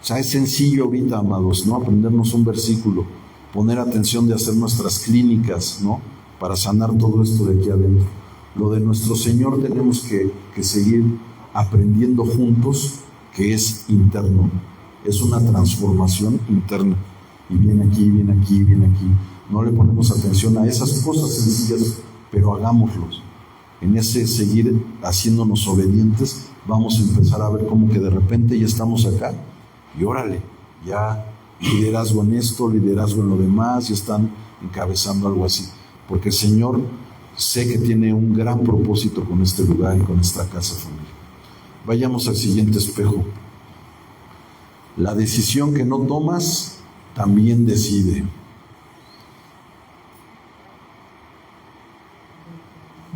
A: O sea, es sencillo ahorita, amados, ¿no? Aprendernos un versículo, poner atención de hacer nuestras clínicas, ¿no? Para sanar todo esto de aquí adentro. Lo de nuestro Señor tenemos que seguir aprendiendo juntos, que es interno, es una transformación interna. Y viene aquí, viene aquí, viene aquí. No le ponemos atención a esas cosas sencillas, pero hagámoslos. En ese seguir haciéndonos obedientes, vamos a empezar a ver cómo que de repente ya estamos acá. Y órale, ya liderazgo en esto, liderazgo en lo demás, ya están encabezando algo así. Porque el Señor sé que tiene un gran propósito con este lugar y con esta casa, familia. Vayamos al siguiente espejo. La decisión que no tomas también decide.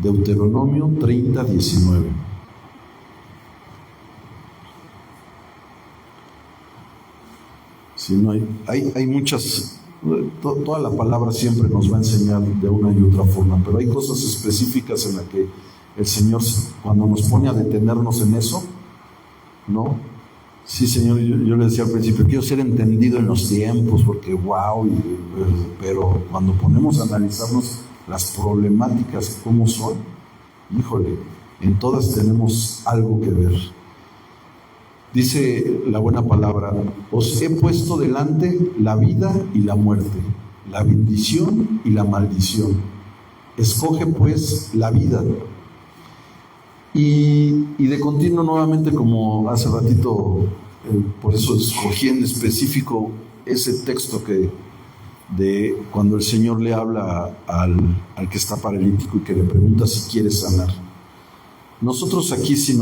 A: Deuteronomio 30:19. Si no hay muchas, toda la palabra siempre nos va a enseñar de una y otra forma, pero hay cosas específicas en las que el Señor, cuando nos pone a detenernos en eso, ¿no? Sí, Señor, yo le decía al principio, quiero ser entendido en los tiempos, porque wow, pero cuando ponemos a analizarnos las problemáticas como son, híjole, en todas tenemos algo que ver. Dice la buena palabra, os he puesto delante la vida y la muerte, la bendición y la maldición. Escoge pues la vida. Y de continuo nuevamente, como hace ratito, por eso escogí en específico ese texto de cuando el Señor le habla al que está paralítico y que le pregunta si quiere sanar. Nosotros aquí, si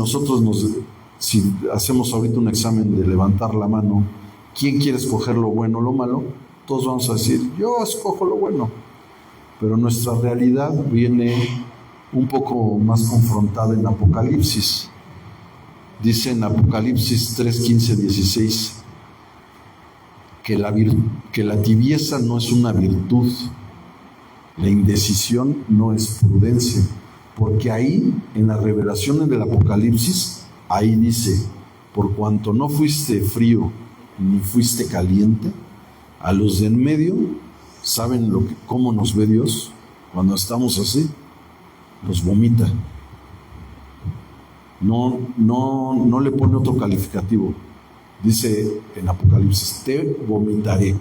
A: hacemos ahorita un examen de levantar la mano, ¿quién quiere escoger lo bueno o lo malo? Todos vamos a decir, yo escojo lo bueno. Pero nuestra realidad viene un poco más confrontada en Apocalipsis. Dice en Apocalipsis 3:15-16 que la tibieza no es una virtud, la indecisión no es prudencia, porque ahí en las revelaciones del Apocalipsis, ahí dice, por cuanto no fuiste frío ni fuiste caliente, a los de en medio, ¿saben cómo nos ve Dios? Cuando estamos así, nos vomita. no le pone otro calificativo. Dice en Apocalipsis, te vomitaré.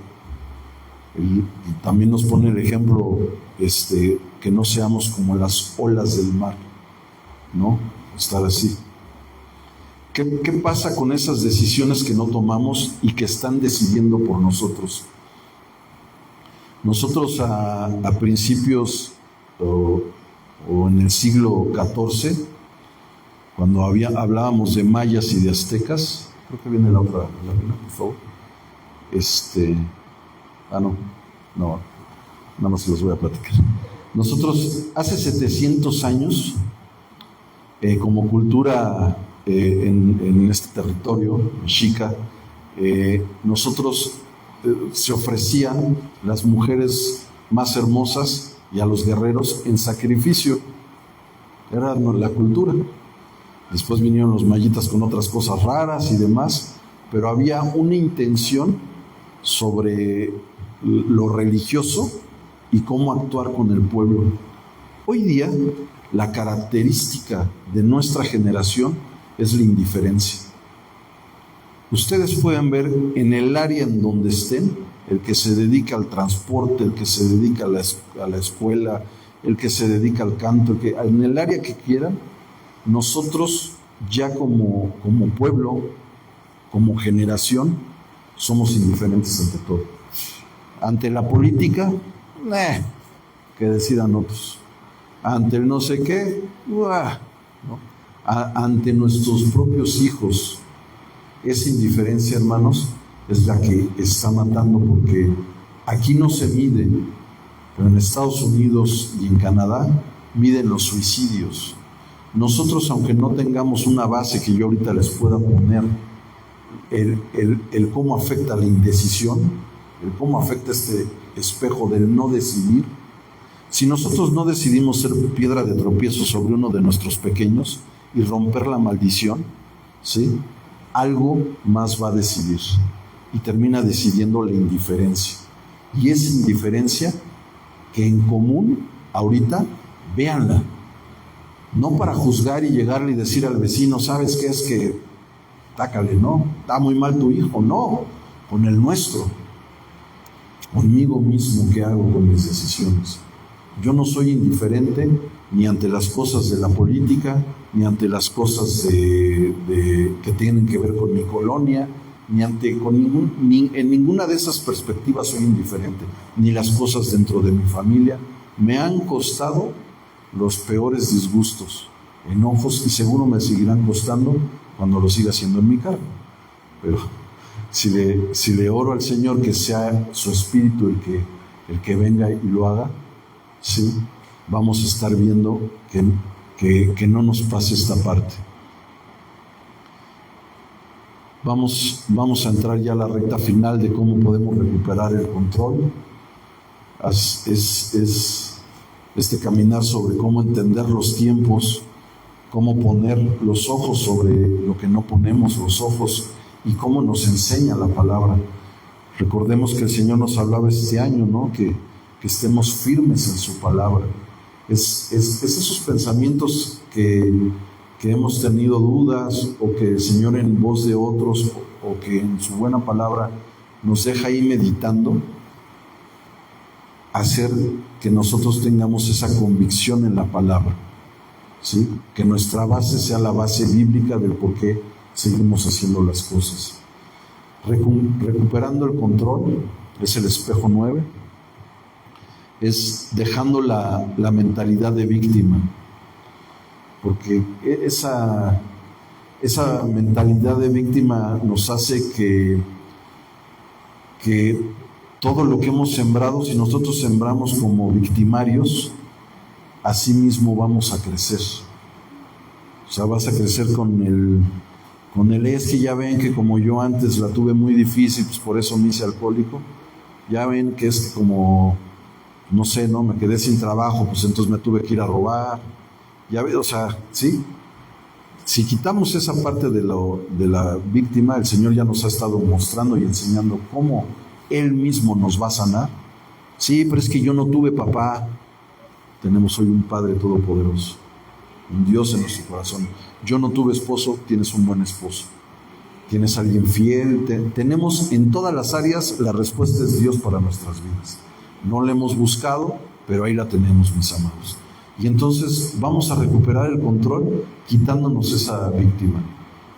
A: Y también nos pone el ejemplo que no seamos como las olas del mar, ¿no? Estar así. ¿Qué pasa con esas decisiones que no tomamos y que están decidiendo por nosotros? Nosotros a principios o en el siglo XIV, cuando hablábamos de mayas y de aztecas, creo que viene la otra lámina, por favor. No, nada más se los voy a platicar. Nosotros hace 700 años, como cultura en este territorio mexica, nosotros se ofrecían las mujeres más hermosas y a los guerreros en sacrificio. Era la cultura. Después vinieron los mayitas con otras cosas raras y demás, pero había una intención sobre lo religioso y cómo actuar con el pueblo. Hoy día, la característica de nuestra generación es la indiferencia. Ustedes pueden ver en el área en donde estén, el que se dedica al transporte, el que se dedica a la escuela, el que se dedica al canto, en el área que quieran, nosotros ya como pueblo, como generación, somos indiferentes ante todo. Ante la política, que decidan otros. Ante el no sé qué, ¿no? Ante nuestros propios hijos. Esa indiferencia, hermanos, es la que está matando, porque aquí no se mide, pero en Estados Unidos y en Canadá miden los suicidios. Nosotros, aunque no tengamos una base que yo ahorita les pueda poner, el cómo afecta la indecisión, el cómo afecta este espejo del no decidir. Si nosotros no decidimos ser piedra de tropiezo sobre uno de nuestros pequeños y romper la maldición, ¿sí?, algo más va a decidir y termina decidiendo la indiferencia. Y esa indiferencia que en común ahorita, véanla, no para juzgar y llegarle y decir al vecino, ¿sabes qué es que tácale, no? Está muy mal tu hijo, no, con el nuestro, conmigo mismo, ¿qué hago con mis decisiones? Yo no soy indiferente ni ante las cosas de la política, ni ante las cosas que tienen que ver con mi colonia, ni en ninguna de esas perspectivas soy indiferente, ni las cosas dentro de mi familia. Me han costado los peores disgustos, enojos, y seguro me seguirán costando cuando lo siga haciendo en mi cargo. Pero si le oro al Señor que sea su Espíritu el que venga y lo haga, sí, vamos a estar viendo que no nos pase esta parte. Vamos a entrar ya a la recta final de cómo podemos recuperar el control. Es caminar sobre cómo entender los tiempos, cómo poner los ojos sobre lo que no ponemos los ojos y cómo nos enseña la palabra. Recordemos que el Señor nos hablaba este año, ¿no?, que estemos firmes en su palabra. Es esos pensamientos que hemos tenido dudas, o que el Señor en voz de otros, o que en su buena palabra nos deja ahí meditando, hacer que nosotros tengamos esa convicción en la palabra, ¿sí? Que nuestra base sea la base bíblica del por qué seguimos haciendo las cosas. Recuperando el control es el espejo 9. Es dejando la mentalidad de víctima, porque esa mentalidad de víctima nos hace que todo lo que hemos sembrado, si nosotros sembramos como victimarios, así mismo vamos a crecer. O sea, vas a crecer con el es que ya ven que como yo antes la tuve muy difícil, pues por eso me hice alcohólico. Ya ven que es como, no sé, ¿no? Me quedé sin trabajo, pues entonces me tuve que ir a robar. Ya ves, o sea, ¿sí? Si quitamos esa parte de la víctima, el Señor ya nos ha estado mostrando y enseñando cómo Él mismo nos va a sanar. Sí, pero es que yo no tuve papá. Tenemos hoy un Padre Todopoderoso. un Dios en nuestro corazón. Yo no tuve esposo, tienes un buen esposo. Tienes a alguien fiel. Tenemos en todas las áreas, la respuesta es Dios para nuestras vidas. No la hemos buscado, pero ahí la tenemos, mis amados. Y entonces vamos a recuperar el control quitándonos esa víctima.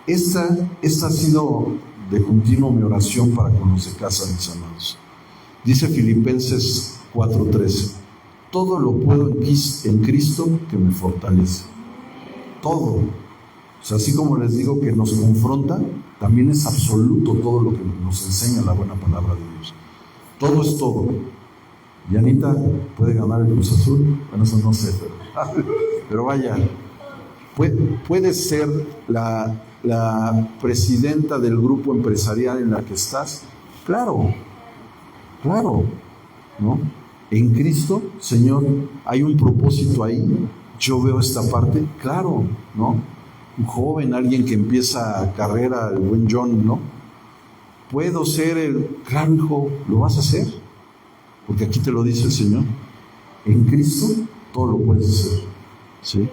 A: Esta ha sido de continuo mi oración para con los de casa, mis amados. Dice Filipenses 4:13: todo lo puedo en Cristo que me fortalece. Todo. O sea, así como les digo que nos confronta, también es absoluto todo lo que nos enseña la buena palabra de Dios. Todo es todo. Y Anita puede ganar el Cruz Azul. Bueno, eso no sé, pero vaya, puede ser la presidenta del grupo empresarial en la que estás. Claro, ¿no? En Cristo, Señor, hay un propósito ahí. Yo veo esta parte, claro, ¿no? Un joven, alguien que empieza carrera, el buen John, ¿no? Puedo ser claro, hijo, lo vas a hacer, porque aquí te lo dice el Señor. En Cristo todo lo puedes hacer, ¿sí?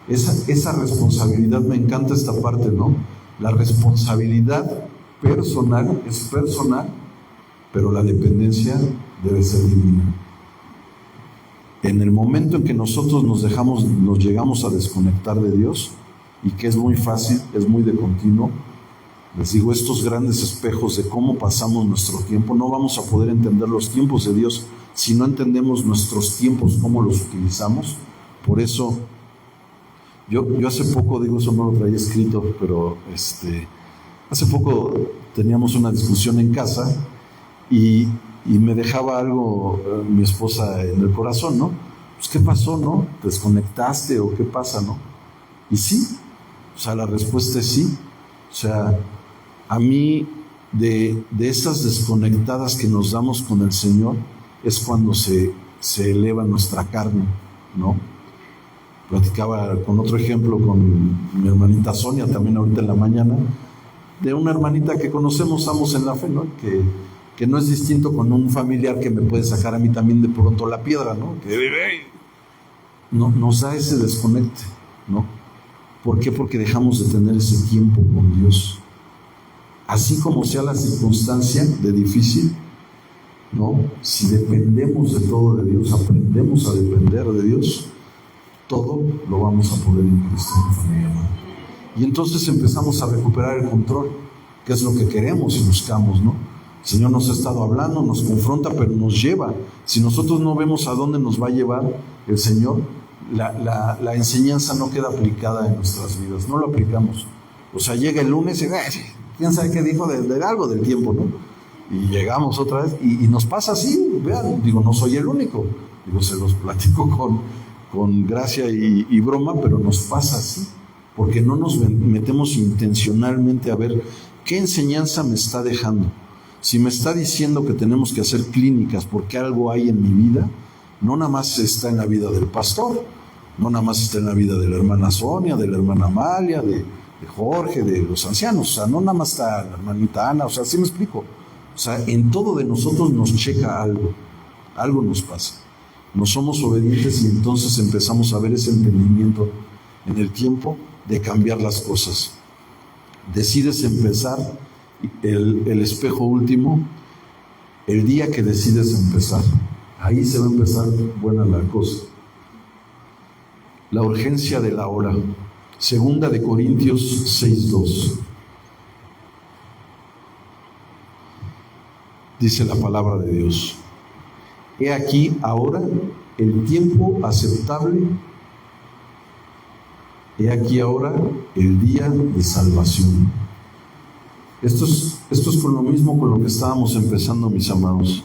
A: Esa responsabilidad, me encanta esta parte, ¿no? La responsabilidad personal es personal, pero la dependencia debe ser divina. En el momento en que nosotros nos llegamos a desconectar de Dios, y que es muy fácil, es muy de continuo, les digo, estos grandes espejos de cómo pasamos nuestro tiempo, no vamos a poder entender los tiempos de Dios si no entendemos nuestros tiempos, cómo los utilizamos. Por eso, yo hace poco, digo, eso no lo traía escrito, pero hace poco teníamos una discusión en casa y me dejaba algo mi esposa en el corazón, ¿no? Pues, ¿qué pasó, no? ¿Te desconectaste o qué pasa, no? Y sí, o sea, la respuesta es sí. O sea, a mí, de esas desconectadas que nos damos con el Señor, es cuando se eleva nuestra carne, ¿no? Platicaba con otro ejemplo con mi hermanita Sonia, también ahorita en la mañana, de una hermanita que conocemos, ambos en la fe, ¿no? Que no es distinto con un familiar que me puede sacar a mí también de pronto la piedra, ¿no? Que no, nos da ese desconecte, ¿no? ¿Por qué? Porque dejamos de tener ese tiempo con Dios. Así como sea la circunstancia de difícil, ¿no? Si dependemos de todo de Dios, aprendemos a depender de Dios, todo lo vamos a poder en Cristo, mi familia. Y entonces empezamos a recuperar el control, que es lo que queremos y buscamos, ¿no? El Señor nos ha estado hablando, nos confronta, pero nos lleva. Si nosotros no vemos a dónde nos va a llevar el Señor, la enseñanza no queda aplicada en nuestras vidas, no lo aplicamos. O sea, llega el lunes y quién sabe qué dijo de algo del tiempo, ¿no? Y llegamos otra vez y nos pasa así. Vean, digo, no soy el único, digo, se los platico con gracia y broma, pero nos pasa así, porque no nos metemos intencionalmente a ver qué enseñanza me está dejando. Si me está diciendo que tenemos que hacer clínicas porque algo hay en mi vida, no nada más está en la vida del pastor, no nada más está en la vida de la hermana Sonia, de la hermana Amalia, de Jorge, de los ancianos, o sea, no nada más está la hermanita Ana, o sea, ¿sí me explico? O sea, en todo de nosotros nos checa algo nos pasa. No somos obedientes y entonces empezamos a ver ese entendimiento en el tiempo de cambiar las cosas. Decides empezar el espejo último el día que decides empezar. Ahí se va a empezar buena la cosa. La urgencia de la hora. Segunda de Corintios 6:2. Dice la palabra de Dios: he aquí ahora el tiempo aceptable, he aquí ahora el día de salvación. Esto es con lo mismo con lo que estábamos empezando, mis amados.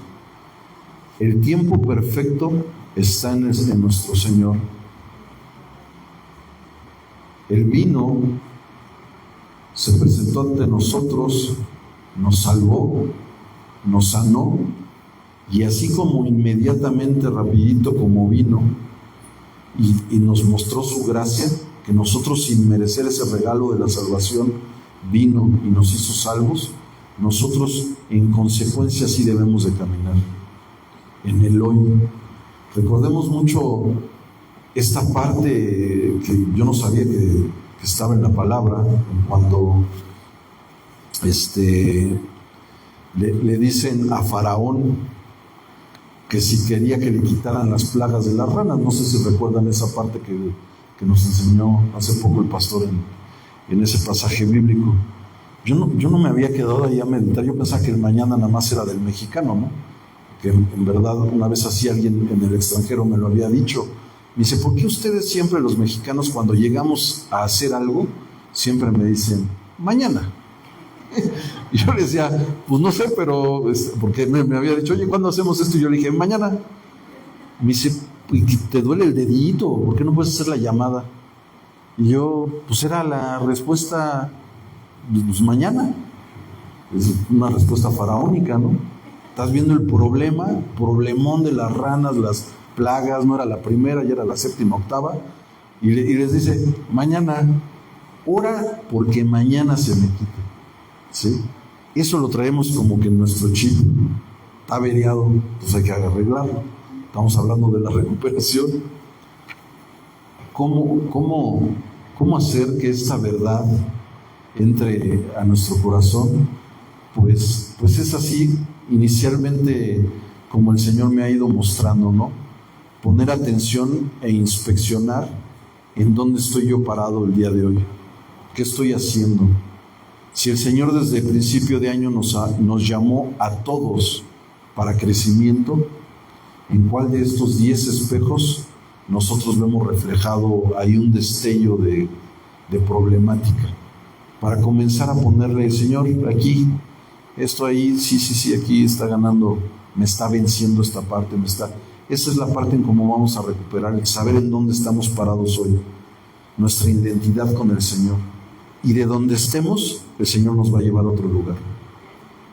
A: El tiempo perfecto está en nuestro Señor. Él vino, se presentó ante nosotros, nos salvó, nos sanó, y así como inmediatamente, rapidito como vino y nos mostró su gracia, que nosotros sin merecer ese regalo de la salvación vino y nos hizo salvos, nosotros en consecuencia sí debemos de caminar en el hoy. Recordemos mucho esta parte que yo no sabía que estaba en la palabra, cuando le dicen a Faraón que si quería que le quitaran las plagas de las ranas. No sé si recuerdan esa parte que nos enseñó hace poco el pastor en ese pasaje bíblico. Yo no me había quedado ahí a meditar. Yo pensaba que el mañana nada más era del mexicano, ¿no? Que en verdad una vez así alguien en el extranjero me lo había dicho. Me dice, ¿por qué ustedes siempre los mexicanos cuando llegamos a hacer algo siempre me dicen, mañana? Y yo le decía, pues no sé, pero porque me había dicho, oye, ¿cuándo hacemos esto? Y yo le dije, mañana. Me dice, ¿y te duele el dedito? ¿Por qué no puedes hacer la llamada? Y yo, pues era la respuesta, pues mañana. Es una respuesta faraónica, ¿no? Estás viendo el problemón de las ranas, las plagas, no era la primera, ya era la séptima, octava, y les dice, mañana, ora porque mañana se me quite. ¿Sí? Eso lo traemos como que en nuestro chip está averiado, pues hay que arreglarlo. Estamos hablando de la recuperación. ¿Cómo hacer que esta verdad entre a nuestro corazón? Pues es así, inicialmente, como el Señor me ha ido mostrando, ¿no? Poner atención e inspeccionar en dónde estoy yo parado el día de hoy. ¿Qué estoy haciendo? Si el Señor desde el principio de año nos llamó a todos para crecimiento, ¿en cuál de estos 10 espejos nosotros vemos reflejado ahí un destello de problemática? Para comenzar a ponerle, Señor, aquí, esto ahí, sí, aquí está ganando, me está venciendo esta parte, esa es la parte en cómo vamos a recuperar, el saber en dónde estamos parados hoy, nuestra identidad con el Señor. Y de donde estemos, el Señor nos va a llevar a otro lugar.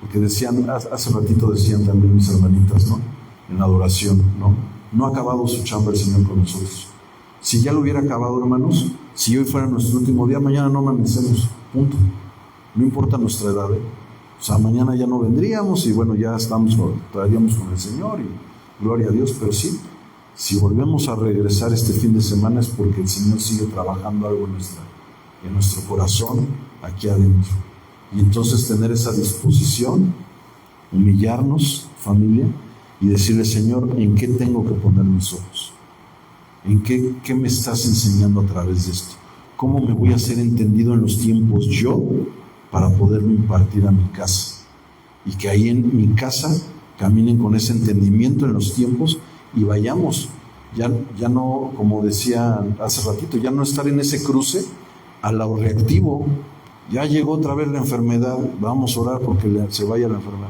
A: Porque decían, hace ratito decían también mis hermanitas, ¿no? En la adoración, ¿no? No ha acabado su chamba el Señor con nosotros. Si ya lo hubiera acabado, hermanos, si hoy fuera nuestro último día, mañana no amanecemos, punto. No importa nuestra edad, ¿eh? O sea, mañana ya no vendríamos y bueno, ya estaríamos con el Señor y gloria a Dios, pero sí, si volvemos a regresar este fin de semana es porque el Señor sigue trabajando algo en nuestro corazón, aquí adentro. Y entonces tener esa disposición, humillarnos, familia, y decirle, Señor, ¿en qué tengo que poner mis ojos? ¿En qué me estás enseñando a través de esto? ¿Cómo me voy a hacer entendido en los tiempos yo para poderlo impartir a mi casa? Y que ahí en mi casa caminen con ese entendimiento en los tiempos y vayamos. Ya no, como decía hace ratito, ya no estar en ese cruce a lo reactivo. Ya llegó otra vez la enfermedad, vamos a orar porque se vaya la enfermedad.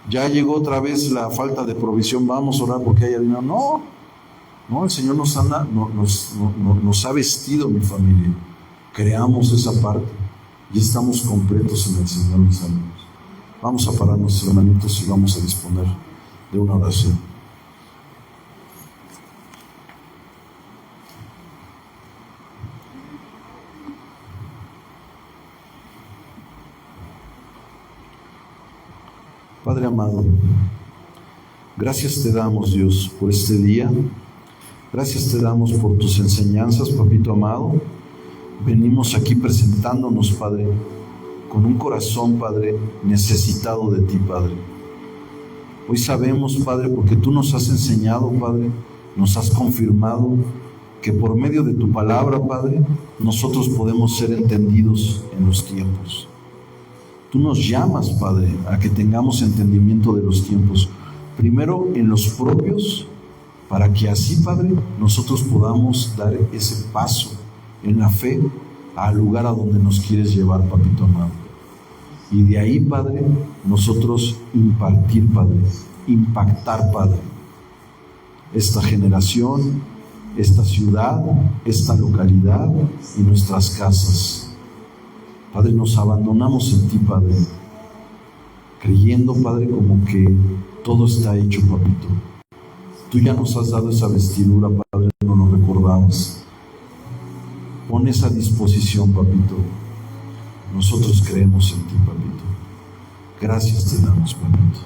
A: Ya llegó otra vez la falta de provisión, vamos a orar porque haya dinero. No, el Señor nos ha vestido, mi familia. Creamos esa parte y estamos completos en el Señor, mis amigos. Vamos a pararnos, hermanitos, y vamos a disponer de una oración. Padre amado, gracias te damos, Dios, por este día. Gracias te damos por tus enseñanzas, papito amado. Venimos aquí presentándonos, Padre, con un corazón, Padre, necesitado de ti, Padre. Hoy sabemos, Padre, porque tú nos has enseñado, Padre, nos has confirmado que por medio de tu palabra, Padre, nosotros podemos ser entendidos en los tiempos. Tú nos llamas, Padre, a que tengamos entendimiento de los tiempos, primero en los propios, para que así, Padre, nosotros podamos dar ese paso en la fe al lugar a donde nos quieres llevar, papito amado. Y de ahí, Padre, nosotros impartir, Padre, impactar, Padre, esta generación, esta ciudad, esta localidad y nuestras casas. Padre, nos abandonamos en ti, Padre, creyendo, Padre, como que todo está hecho, papito. Tú ya nos has dado esa vestidura, Padre, no nos recordamos. Pon esa disposición, papito. Nosotros creemos en ti, papito. Gracias te damos, papito.